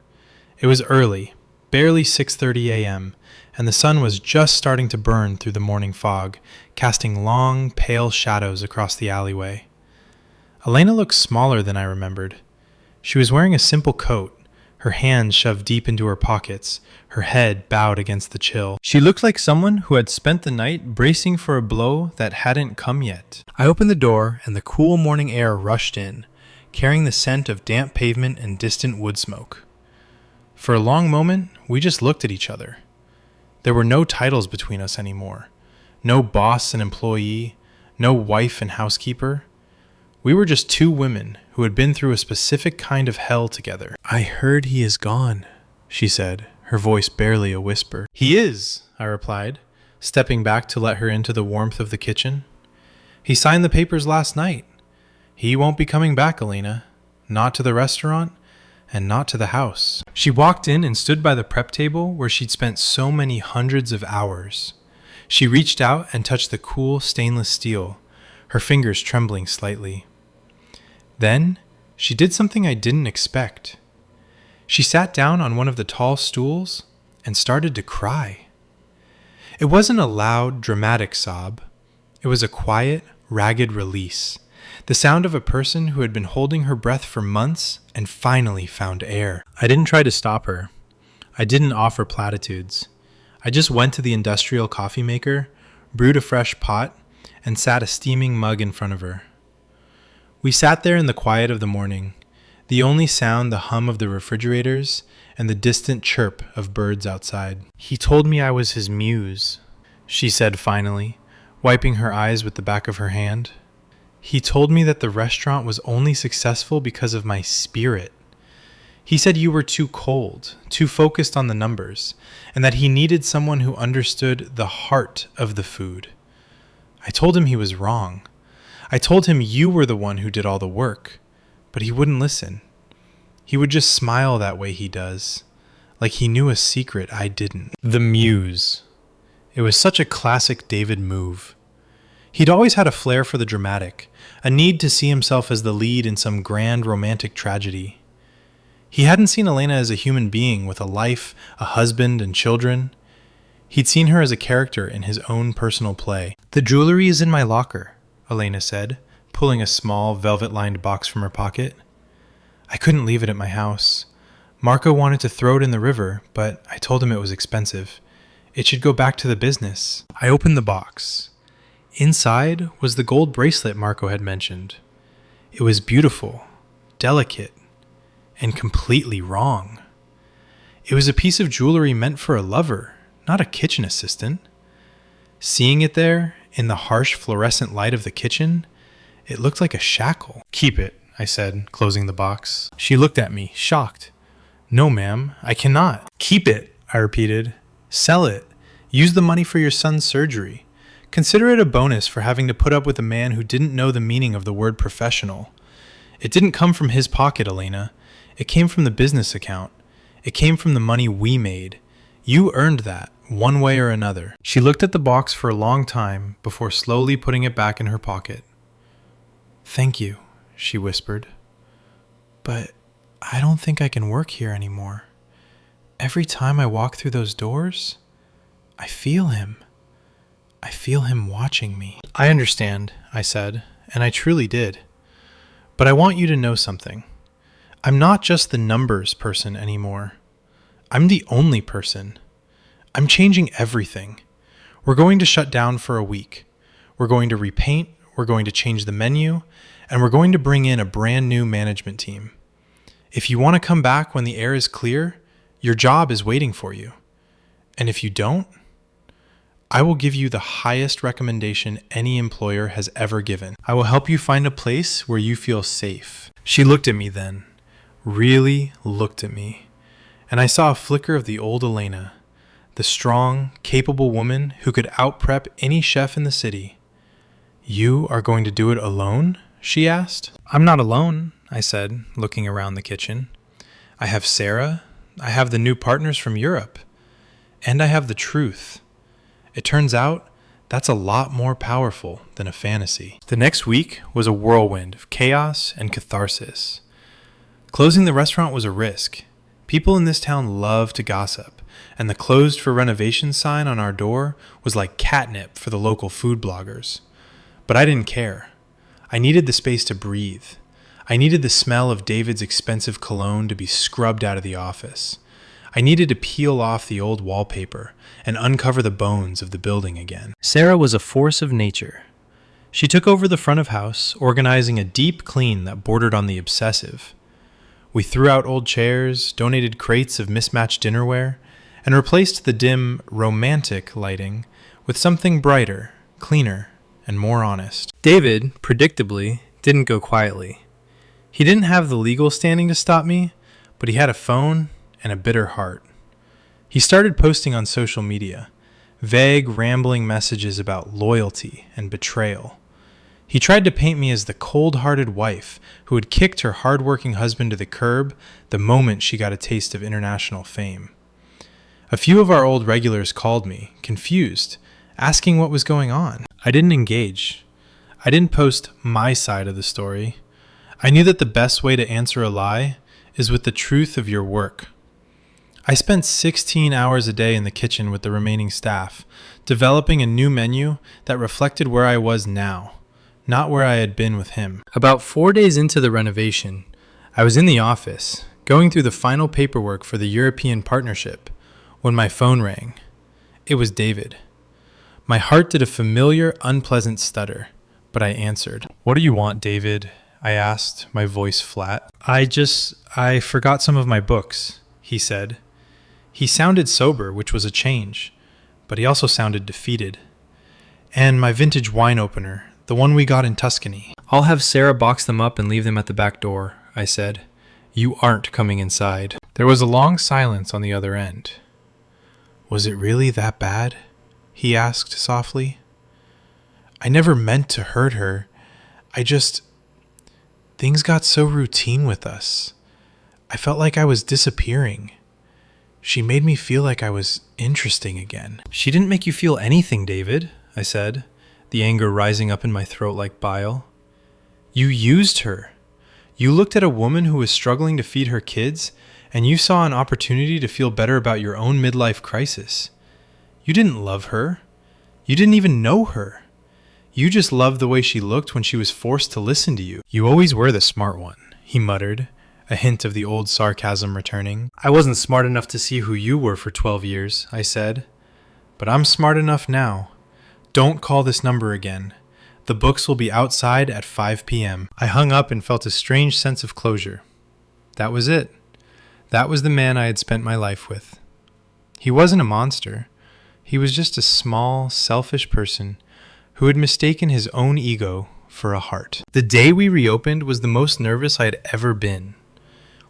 It was early, barely 6:30 a.m., and the sun was just starting to burn through the morning fog, casting long, pale shadows across the alleyway. Elena looked smaller than I remembered. She was wearing a simple coat, her hands shoved deep into her pockets, her head bowed against the chill. She looked like someone who had spent the night bracing for a blow that hadn't come yet. I opened the door, and the cool morning air rushed in, carrying the scent of damp pavement and distant wood smoke. For a long moment, we just looked at each other. There were no titles between us anymore. No boss and employee, no wife and housekeeper. We were just two women who had been through a specific kind of hell together. "I heard he is gone," she said, her voice barely a whisper. "He is," I replied, stepping back to let her into the warmth of the kitchen. "He signed the papers last night. He won't be coming back, Elena. Not to the restaurant, and not to the house." She walked in and stood by the prep table where she'd spent so many hundreds of hours. She reached out and touched the cool stainless steel, her fingers trembling slightly. Then, she did something I didn't expect. She sat down on one of the tall stools and started to cry. It wasn't a loud, dramatic sob. It was a quiet, ragged release, the sound of a person who had been holding her breath for months and finally found air. I didn't try to stop her. I didn't offer platitudes. I just went to the industrial coffee maker, brewed a fresh pot, and sat a steaming mug in front of her. We sat there in the quiet of the morning, the only sound the hum of the refrigerators and the distant chirp of birds outside. "He told me I was his muse," she said finally, wiping her eyes with the back of her hand. "He told me that the restaurant was only successful because of my spirit. He said you were too cold, too focused on the numbers, and that he needed someone who understood the heart of the food. I told him he was wrong. I told him you were the one who did all the work, but he wouldn't listen. He would just smile that way he does, like he knew a secret I didn't." The muse. It was such a classic David move. He'd always had a flair for the dramatic, a need to see himself as the lead in some grand romantic tragedy. He hadn't seen Elena as a human being with a life, a husband, and children. He'd seen her as a character in his own personal play. "The jewelry is in my locker," Elena said, pulling a small, velvet-lined box from her pocket. "I couldn't leave it at my house. Marco wanted to throw it in the river, but I told him it was expensive. It should go back to the business." I opened the box. Inside was the gold bracelet Marco had mentioned. It was beautiful, delicate, and completely wrong. It was a piece of jewelry meant for a lover, not a kitchen assistant. Seeing it there, in the harsh fluorescent light of the kitchen, it looked like a shackle. "Keep it," I said, closing the box. She looked at me, shocked. "No, ma'am, I cannot." "Keep it," I repeated. "Sell it. Use the money for your son's surgery. Consider it a bonus for having to put up with a man who didn't know the meaning of the word professional. It didn't come from his pocket, Elena. It came from the business account. It came from the money we made. You earned that, one way or another." She looked at the box for a long time before slowly putting it back in her pocket. "Thank you," she whispered. "But I don't think I can work here anymore. Every time I walk through those doors, I feel him. I feel him watching me." "I understand," I said, and I truly did. "But I want you to know something. I'm not just the numbers person anymore. I'm the only person. I'm changing everything. We're going to shut down for a week. We're going to repaint, we're going to change the menu, and we're going to bring in a brand new management team. If you want to come back when the air is clear, your job is waiting for you. And if you don't, I will give you the highest recommendation any employer has ever given. I will help you find a place where you feel safe." She looked at me then, really looked at me, and I saw a flicker of the old Elena, the strong, capable woman who could out-prep any chef in the city. "You are going to do it alone?" she asked. "I'm not alone," I said, looking around the kitchen. "I have Sarah, I have the new partners from Europe, and I have the truth. It turns out that's a lot more powerful than a fantasy." The next week was a whirlwind of chaos and catharsis. Closing the restaurant was a risk. People in this town love to gossip, and the closed for renovation sign on our door was like catnip for the local food bloggers. But I didn't care. I needed the space to breathe. I needed the smell of David's expensive cologne to be scrubbed out of the office. I needed to peel off the old wallpaper and uncover the bones of the building again. Sarah was a force of nature. She took over the front of house, organizing a deep clean that bordered on the obsessive. We threw out old chairs, donated crates of mismatched dinnerware, and replaced the dim, romantic lighting with something brighter, cleaner, and more honest. David, predictably, didn't go quietly. He didn't have the legal standing to stop me, but he had a phone and a bitter heart. He started posting on social media, vague, rambling messages about loyalty and betrayal. He tried to paint me as the cold-hearted wife who had kicked her hard-working husband to the curb the moment she got a taste of international fame. A few of our old regulars called me, confused, asking what was going on. I didn't engage. I didn't post my side of the story. I knew that the best way to answer a lie is with the truth of your work. I spent 16 hours a day in the kitchen with the remaining staff, developing a new menu that reflected where I was now, not where I had been with him. About 4 days into the renovation, I was in the office, going through the final paperwork for the European partnership, when my phone rang. It was David. My heart did a familiar, unpleasant stutter, but I answered. "What do you want, David?" I asked, my voice flat. I forgot some of my books," he said. He sounded sober, which was a change, but he also sounded defeated. And my vintage wine opener, the one we got in Tuscany. I'll have Sarah box them up and leave them at the back door, I said. You aren't coming inside. There was a long silence on the other end. Was it really that bad? He asked softly. I never meant to hurt her. Things got so routine with us. I felt like I was disappearing. She made me feel like I was interesting again. She didn't make you feel anything, David, I said, the anger rising up in my throat like bile. You used her. You looked at a woman who was struggling to feed her kids, and you saw an opportunity to feel better about your own midlife crisis. You didn't love her. You didn't even know her. You just loved the way she looked when she was forced to listen to you. You always were the smart one, he muttered, a hint of the old sarcasm returning. I wasn't smart enough to see who you were for 12 years, I said. But I'm smart enough now. Don't call this number again. The books will be outside at 5 p.m. I hung up and felt a strange sense of closure. That was it. That was the man I had spent my life with. He wasn't a monster. He was just a small, selfish person who had mistaken his own ego for a heart. The day we reopened was the most nervous I had ever been.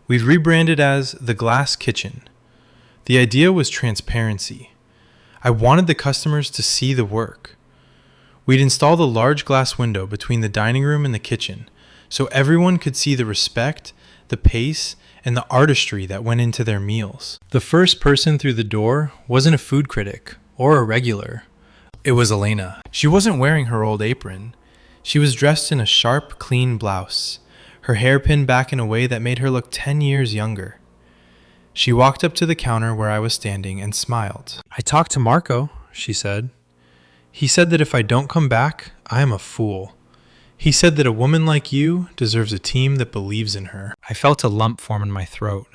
We'd rebranded as The Glass Kitchen. The idea was transparency. I wanted the customers to see the work. We'd installed a large glass window between the dining room and the kitchen, so everyone could see the respect, the pace, and the artistry that went into their meals. The first person through the door wasn't a food critic or a regular. It was Elena. She wasn't wearing her old apron. She was dressed in a sharp, clean blouse, her hair pinned back in a way that made her look 10 years younger. She walked up to the counter where I was standing and smiled. I talked to Marco, she said. He said that if I don't come back, I am a fool. He said that a woman like you deserves a team that believes in her. I felt a lump form in my throat.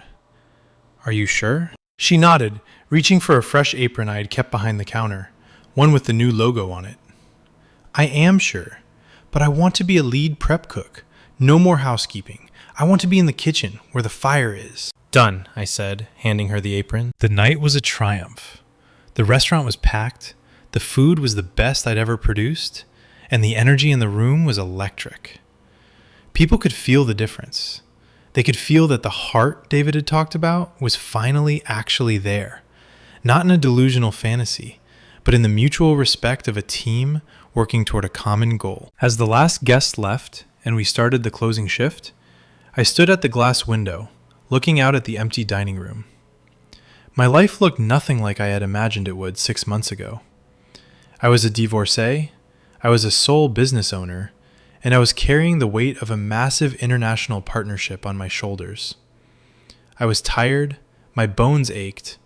Are you sure? She nodded, reaching for a fresh apron I had kept behind the counter, one with the new logo on it. I am sure, but I want to be a lead prep cook. No more housekeeping. I want to be in the kitchen, where the fire is. Done, I said, handing her the apron. The night was a triumph. The restaurant was packed, the food was the best I'd ever produced, and the energy in the room was electric. People could feel the difference. They could feel that the heart David had talked about was finally actually there, not in a delusional fantasy, but in the mutual respect of a team working toward a common goal. As the last guest left and we started the closing shift, I stood at the glass window, looking out at the empty dining room. My life looked nothing like I had imagined it would 6 months ago. I was a divorcee, I was a sole business owner, and I was carrying the weight of a massive international partnership on my shoulders. I was tired, my bones ached,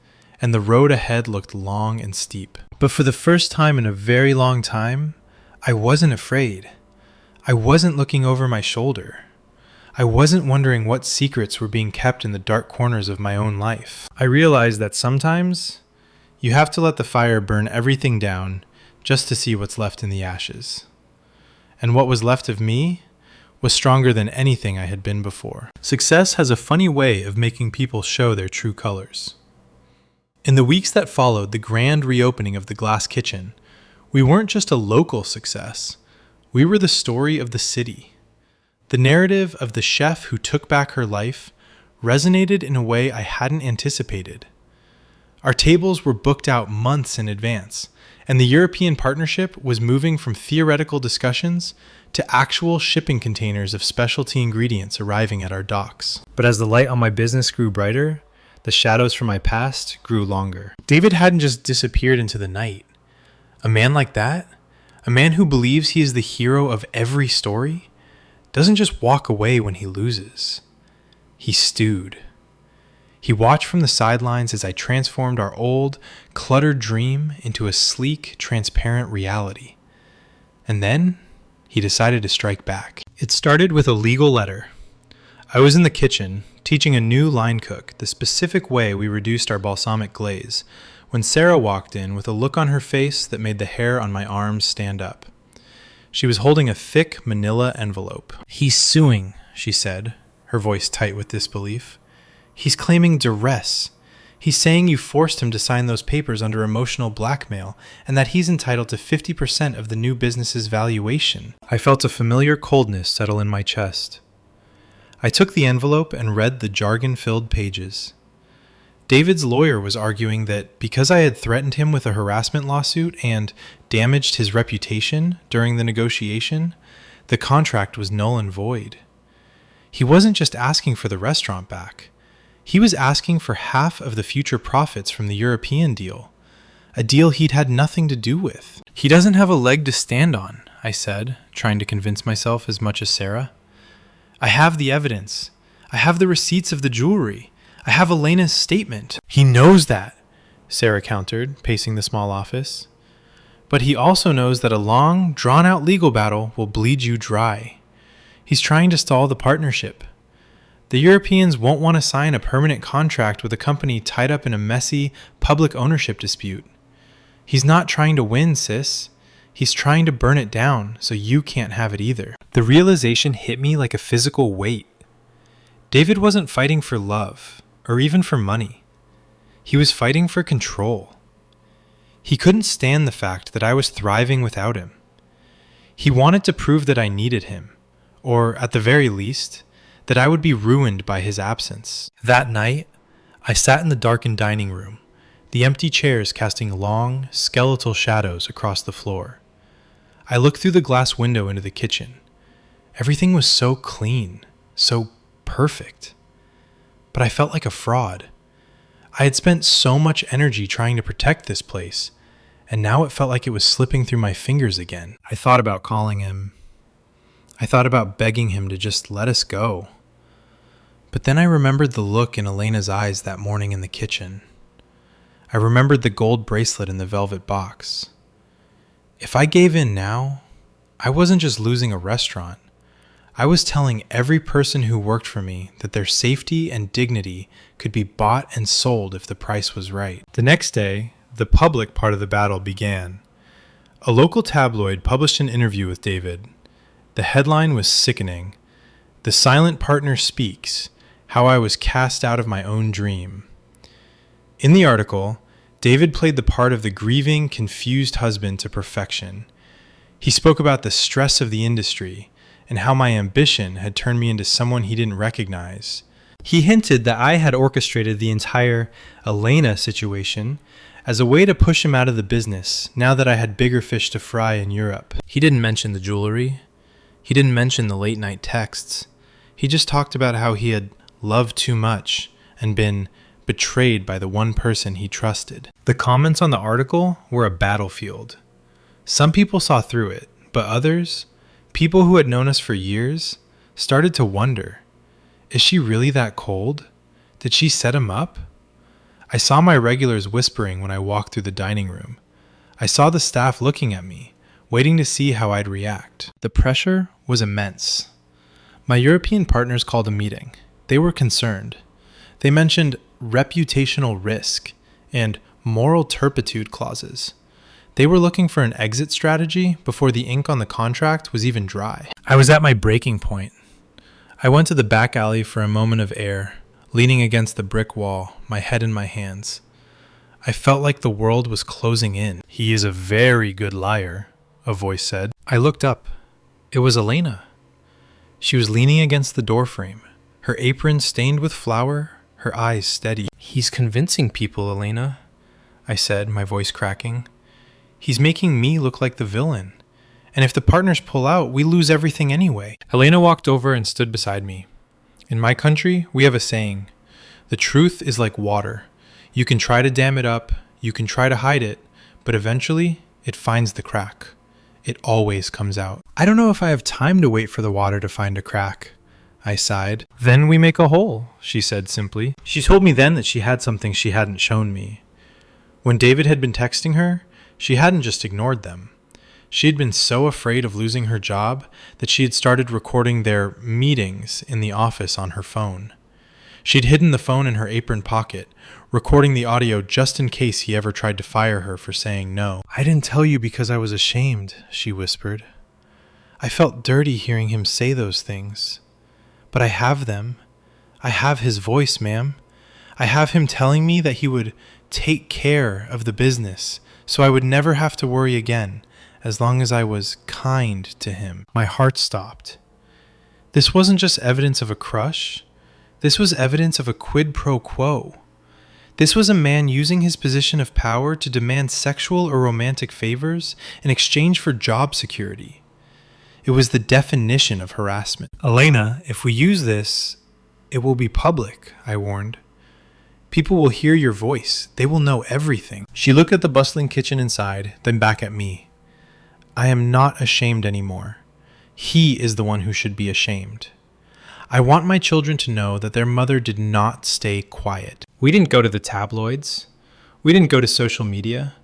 and the road ahead looked long and steep. But for the first time in a very long time, I wasn't afraid. I wasn't looking over my shoulder. I wasn't wondering what secrets were being kept in the dark corners of my own life. I realized that sometimes you have to let the fire burn everything down just to see what's left in the ashes. And what was left of me was stronger than anything I had been before. Success has a funny way of making people show their true colors. In the weeks that followed the grand reopening of the Glass Kitchen, we weren't just a local success. We were the story of the city. The narrative of the chef who took back her life resonated in a way I hadn't anticipated. Our tables were booked out months in advance, and the European partnership was moving from theoretical discussions to actual shipping containers of specialty ingredients arriving at our docks. But as the light on my business grew brighter, the shadows from my past grew longer. David hadn't just disappeared into the night. A man like that, a man who believes he is the hero of every story, doesn't just walk away when he loses. He stewed. He watched from the sidelines as I transformed our old, cluttered dream into a sleek, transparent reality. And then he decided to strike back. It started with a legal letter. I was in the kitchen, teaching a new line cook the specific way we reduced our balsamic glaze, when Sarah walked in with a look on her face that made the hair on my arms stand up. She was holding a thick manila envelope. He's suing, she said, her voice tight with disbelief. He's claiming duress. He's saying you forced him to sign those papers under emotional blackmail and that he's entitled to 50% of the new business's valuation. I felt a familiar coldness settle in my chest. I took the envelope and read the jargon-filled pages. David's lawyer was arguing that because I had threatened him with a harassment lawsuit and damaged his reputation during the negotiation, the contract was null and void. He wasn't just asking for the restaurant back. He was asking for half of the future profits from the European deal, a deal he'd had nothing to do with. He doesn't have a leg to stand on, I said, trying to convince myself as much as Sarah. I have the evidence. I have the receipts of the jewelry. I have Elena's statement. He knows that, Sarah countered, pacing the small office. But he also knows that a long, drawn-out legal battle will bleed you dry. He's trying to stall the partnership. The Europeans won't want to sign a permanent contract with a company tied up in a messy, public ownership dispute. He's not trying to win, sis. He's trying to burn it down so you can't have it either. The realization hit me like a physical weight. David wasn't fighting for love, or even for money. He was fighting for control. He couldn't stand the fact that I was thriving without him. He wanted to prove that I needed him, or at the very least, that I would be ruined by his absence. That night, I sat in the darkened dining room, the empty chairs casting long, skeletal shadows across the floor. I looked through the glass window into the kitchen. Everything was so clean, so perfect. But I felt like a fraud. I had spent so much energy trying to protect this place, and now it felt like it was slipping through my fingers again. I thought about calling him. I thought about begging him to just let us go. But then I remembered the look in Elena's eyes that morning in the kitchen. I remembered the gold bracelet in the velvet box. If I gave in now, I wasn't just losing a restaurant. I was telling every person who worked for me that their safety and dignity could be bought and sold if the price was right. The next day, the public part of the battle began. A local tabloid published an interview with David. The headline was sickening. "The Silent Partner Speaks: How I Was Cast Out of My Own Dream." In the article, David played the part of the grieving, confused husband to perfection. He spoke about the stress of the industry and how my ambition had turned me into someone he didn't recognize. He hinted that I had orchestrated the entire Elena situation as a way to push him out of the business now that I had bigger fish to fry in Europe. He didn't mention the jewelry. He didn't mention the late-night texts. He just talked about how he had loved too much and been betrayed by the one person he trusted. The comments on the article were a battlefield. Some people saw through it, but others, people who had known us for years, started to wonder, is she really that cold? Did she set him up? I saw my regulars whispering when I walked through the dining room. I saw the staff looking at me, waiting to see how I'd react. The pressure was immense. My European partners called a meeting. They were concerned. They mentioned reputational risk and moral turpitude clauses. They were looking for an exit strategy before the ink on the contract was even dry. I was at my breaking point. I went to the back alley for a moment of air, leaning against the brick wall, my head in my hands. I felt like the world was closing in. "He is a very good liar," a voice said. I looked up. It was Elena. She was leaning against the doorframe, her apron stained with flour, her eyes steady. "He's convincing people, Elena," I said, my voice cracking. "He's making me look like the villain. And if the partners pull out, we lose everything anyway." Elena walked over and stood beside me. "In my country, we have a saying, the truth is like water. You can try to dam it up, you can try to hide it, but eventually it finds the crack. It always comes out." "I don't know if I have time to wait for the water to find a crack," I sighed. "Then we make a hole," she said simply. She told me then that she had something she hadn't shown me. When David had been texting her, she hadn't just ignored them. She had been so afraid of losing her job that she had started recording their meetings in the office on her phone. She'd hidden the phone in her apron pocket, recording the audio just in case he ever tried to fire her for saying no. "I didn't tell you because I was ashamed," she whispered. I felt dirty hearing him say those things. "But I have them. I have his voice, ma'am. I have him telling me that he would take care of the business so I would never have to worry again as long as I was kind to him. My heart stopped. This wasn't just evidence of a crush. This was evidence of a quid pro quo. This was a man using his position of power to demand sexual or romantic favors in exchange for job security. It was the definition of harassment. Elena, if we use this, it will be public, I warned. People will hear your voice. They will know everything. She looked at the bustling kitchen inside, then back at me. I am not ashamed anymore. He is the one who should be ashamed. I want my children to know that their mother did not stay quiet. We didn't go to the tabloids. We didn't go to social media.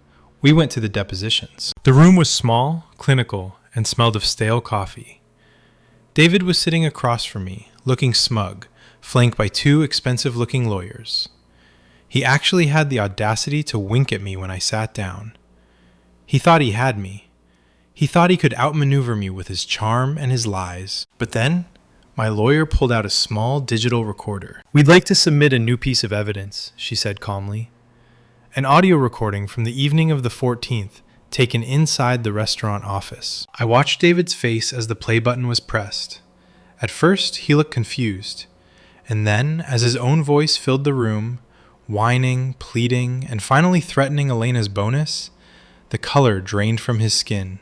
We went to the depositions. The room was small, clinical, and smelled of stale coffee. David was sitting across from me, looking smug, flanked by two expensive-looking lawyers. He actually had the audacity to wink at me when I sat down. He thought he had me. He thought he could outmaneuver me with his charm and his lies. But then, my lawyer pulled out a small digital recorder. "We'd like to submit a new piece of evidence," she said calmly. An audio recording from the evening of the 14th, taken inside the restaurant office. I watched David's face as the play button was pressed. At first, he looked confused. And then, as his own voice filled the room, whining, pleading, and finally threatening Elena's bonus, the color drained from his skin.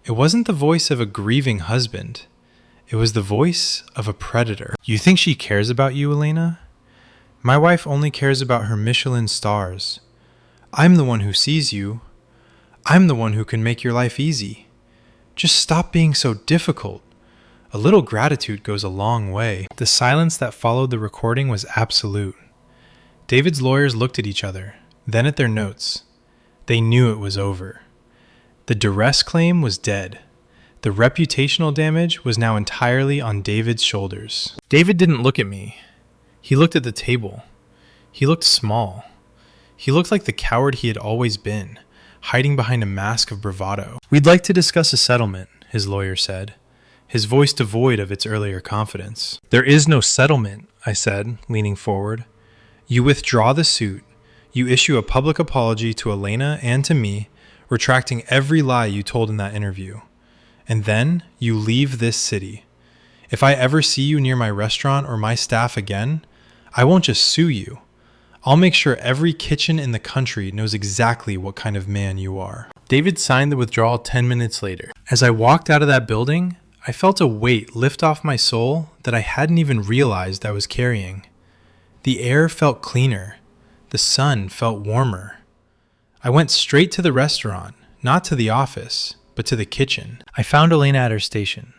It wasn't the voice of a grieving husband. It was the voice of a predator. "You think she cares about you, Elena? My wife only cares about her Michelin stars. I'm the one who sees you. I'm the one who can make your life easy. Just stop being so difficult. A little gratitude goes a long way." The silence that followed the recording was absolute. David's lawyers looked at each other, then at their notes. They knew it was over. The duress claim was dead. The reputational damage was now entirely on David's shoulders. David didn't look at me. He looked at the table. He looked small. He looked like the coward he had always been, hiding behind a mask of bravado. "We'd like to discuss a settlement," his lawyer said, his voice devoid of its earlier confidence. "There is no settlement," I said, leaning forward. "You withdraw the suit. You issue a public apology to Elena and to me, retracting every lie you told in that interview. And then you leave this city. If I ever see you near my restaurant or my staff again, I won't just sue you. I'll make sure every kitchen in the country knows exactly what kind of man you are." David signed the withdrawal 10 minutes later. As I walked out of that building, I felt a weight lift off my soul that I hadn't even realized I was carrying. The air felt cleaner. The sun felt warmer. I went straight to the restaurant, not to the office, but to the kitchen. I found Elena at her station.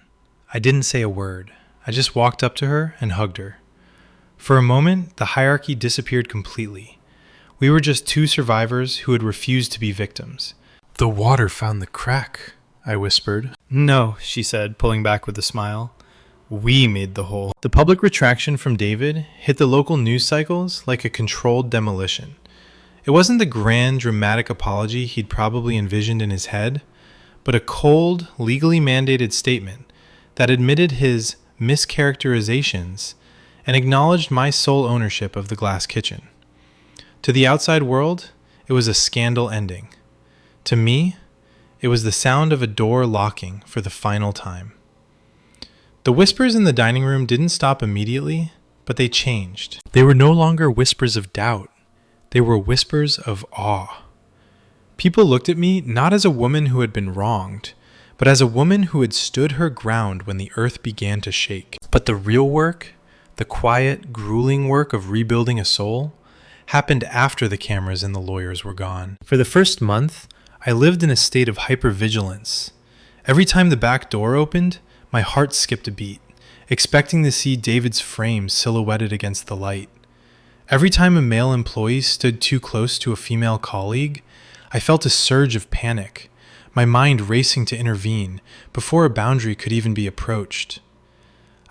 I didn't say a word. I just walked up to her and hugged her. For a moment, the hierarchy disappeared completely. We were just two survivors who had refused to be victims. "The water found the crack," I whispered. "No," she said, pulling back with a smile. "We made the hole." The public retraction from David hit the local news cycles like a controlled demolition. It wasn't the grand, dramatic apology he'd probably envisioned in his head, but a cold, legally mandated statement that admitted his mischaracterizations and acknowledged my sole ownership of the glass kitchen. To the outside world, it was a scandal ending. To me, it was the sound of a door locking for the final time. The whispers in the dining room didn't stop immediately, but they changed. They were no longer whispers of doubt. They were whispers of awe. People looked at me not as a woman who had been wronged, but as a woman who had stood her ground when the earth began to shake. But the real work, the quiet, grueling work of rebuilding a soul, happened after the cameras and the lawyers were gone. For the first month, I lived in a state of hypervigilance. Every time the back door opened, my heart skipped a beat, expecting to see David's frame silhouetted against the light. Every time a male employee stood too close to a female colleague, I felt a surge of panic, my mind racing to intervene before a boundary could even be approached.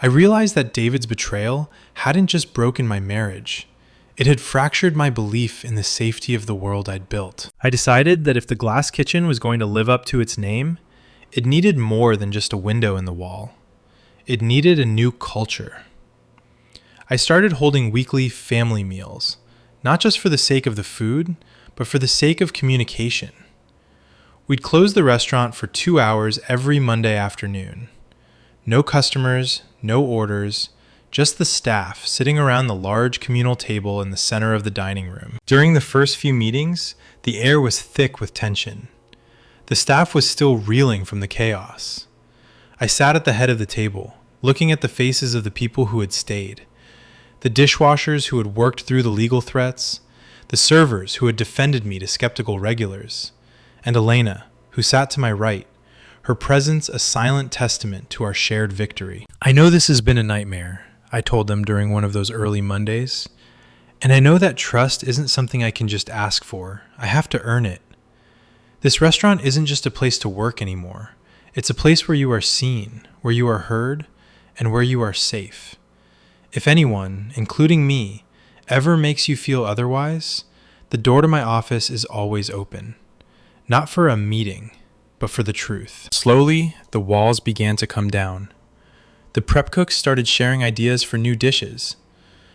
I realized that David's betrayal hadn't just broken my marriage. It had fractured my belief in the safety of the world I'd built. I decided that if the glass kitchen was going to live up to its name, it needed more than just a window in the wall. It needed a new culture. I started holding weekly family meals, not just for the sake of the food, but for the sake of communication. We'd close the restaurant for 2 hours every Monday afternoon. No customers, no orders, just the staff sitting around the large communal table in the center of the dining room. During the first few meetings, the air was thick with tension. The staff was still reeling from the chaos. I sat at the head of the table, looking at the faces of the people who had stayed. The dishwashers who had worked through the legal threats, the servers who had defended me to skeptical regulars, and Elena, who sat to my right, her presence a silent testament to our shared victory. I know this has been a nightmare, I told them during one of those early Mondays, and I know that trust isn't something I can just ask for. I have to earn it. This restaurant isn't just a place to work anymore. It's a place where you are seen, where you are heard, and where you are safe. If anyone, including me, ever makes you feel otherwise, the door to my office is always open. Not for a meeting, but for the truth. Slowly, the walls began to come down. The prep cooks started sharing ideas for new dishes.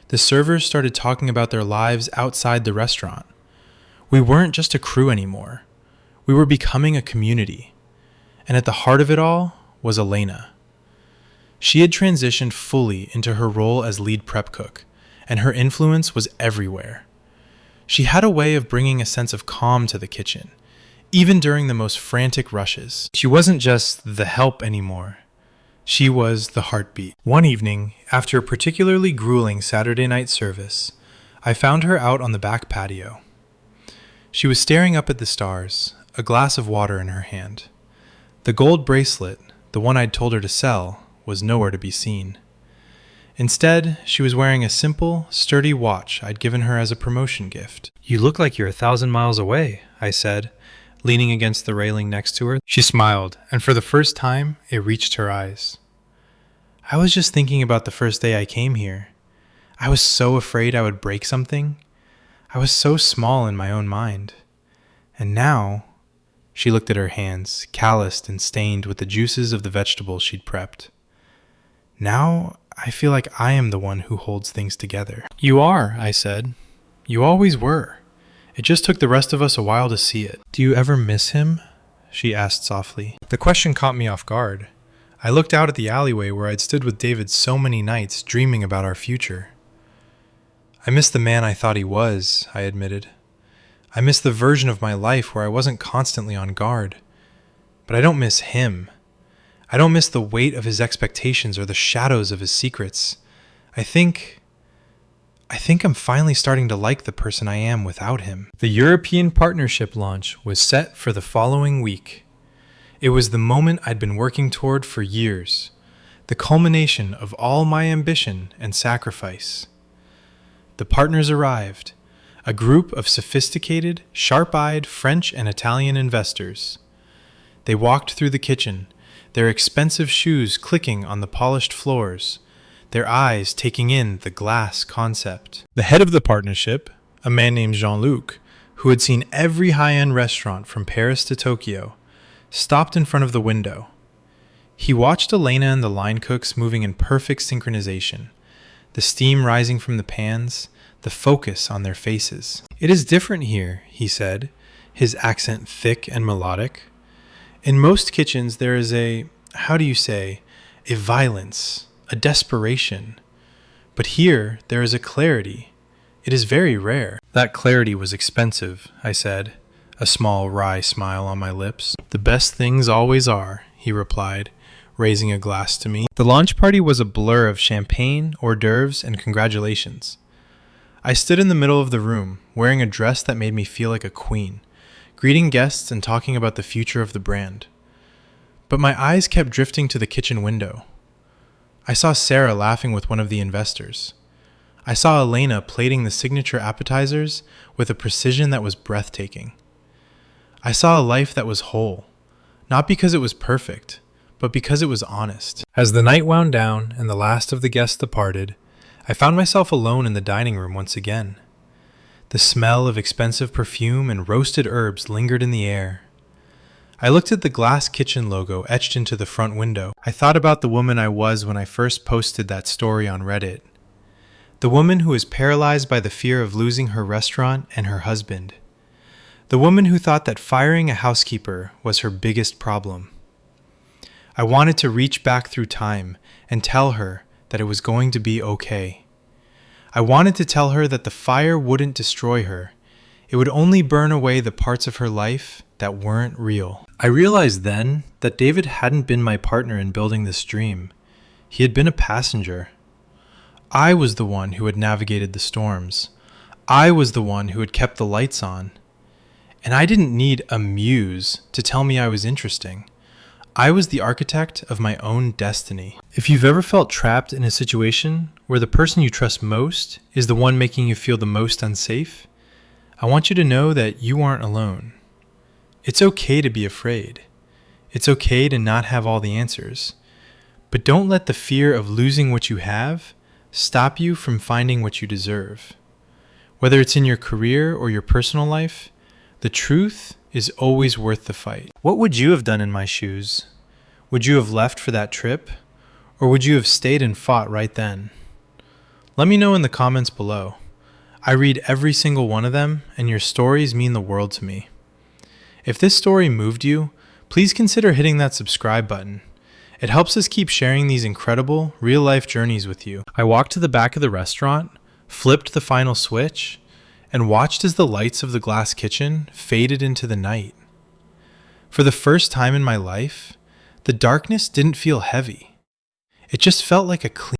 The servers started talking about their lives outside the restaurant. We weren't just a crew anymore. We were becoming a community. And at the heart of it all was Elena. She had transitioned fully into her role as lead prep cook, and her influence was everywhere. She had a way of bringing a sense of calm to the kitchen, even during the most frantic rushes. She wasn't just the help anymore. She was the heartbeat. One evening, after a particularly grueling Saturday night service, I found her out on the back patio. She was staring up at the stars, a glass of water in her hand. The gold bracelet, the one I'd told her to sell, was nowhere to be seen. Instead, she was wearing a simple, sturdy watch I'd given her as a promotion gift. "You look like you're 1,000 miles away," I said, leaning against the railing next to her. She smiled, and for the first time, it reached her eyes. "I was just thinking about the first day I came here. I was so afraid I would break something. I was so small in my own mind. And now," she looked at her hands, calloused and stained with the juices of the vegetables she'd prepped. "Now, I feel like I am the one who holds things together." "You are," I said. "You always were. It just took the rest of us a while to see it." "Do you ever miss him?" she asked softly. The question caught me off guard. I looked out at the alleyway where I'd stood with David so many nights dreaming about our future. "I miss the man I thought he was," I admitted. "I miss the version of my life where I wasn't constantly on guard. But I don't miss him. I don't miss the weight of his expectations or the shadows of his secrets. I think I'm finally starting to like the person I am without him." The European partnership launch was set for the following week. It was the moment I'd been working toward for years, the culmination of all my ambition and sacrifice. The partners arrived, a group of sophisticated, sharp-eyed French and Italian investors. They walked through the kitchen, their expensive shoes clicking on the polished floors, their eyes taking in the glass concept. The head of the partnership, a man named Jean-Luc, who had seen every high-end restaurant from Paris to Tokyo, stopped in front of the window. He watched Elena and the line cooks moving in perfect synchronization, the steam rising from the pans, the focus on their faces. "It is different here," he said, his accent thick and melodic. "In most kitchens there is a violence, a desperation. But here there is a clarity. It is very rare." That clarity was expensive, I said, a small wry smile on my lips. "The best things always are," he replied, raising a glass to me. The launch party was a blur of champagne, hors d'oeuvres, and congratulations. I stood in the middle of the room, wearing a dress that made me feel like a queen, greeting guests and talking about the future of the brand. But my eyes kept drifting to the kitchen window. I saw Sarah laughing with one of the investors. I saw Elena plating the signature appetizers with a precision that was breathtaking. I saw a life that was whole, not because it was perfect, but because it was honest. As the night wound down and the last of the guests departed, I found myself alone in the dining room once again. The smell of expensive perfume and roasted herbs lingered in the air. I looked at the glass kitchen logo etched into the front window. I thought about the woman I was when I first posted that story on Reddit. The woman who was paralyzed by the fear of losing her restaurant and her husband. The woman who thought that firing a housekeeper was her biggest problem. I wanted to reach back through time and tell her that it was going to be okay. I wanted to tell her that the fire wouldn't destroy her. It would only burn away the parts of her life that weren't real. I realized then that David hadn't been my partner in building this dream. He had been a passenger. I was the one who had navigated the storms. I was the one who had kept the lights on. And I didn't need a muse to tell me I was interesting. I was the architect of my own destiny. If you've ever felt trapped in a situation where the person you trust most is the one making you feel the most unsafe, I want you to know that you aren't alone. It's okay to be afraid. It's okay to not have all the answers. But don't let the fear of losing what you have stop you from finding what you deserve. Whether it's in your career or your personal life, the truth is always worth the fight. What would you have done in my shoes? Would you have left for that trip? Or would you have stayed and fought right then? Let me know in the comments below. I read every single one of them, and your stories mean the world to me. If this story moved you, please consider hitting that subscribe button. It helps us keep sharing these incredible, real-life journeys with you. I walked to the back of the restaurant, flipped the final switch, and watched as the lights of the glass kitchen faded into the night. For the first time in my life, the darkness didn't feel heavy. It just felt like a clean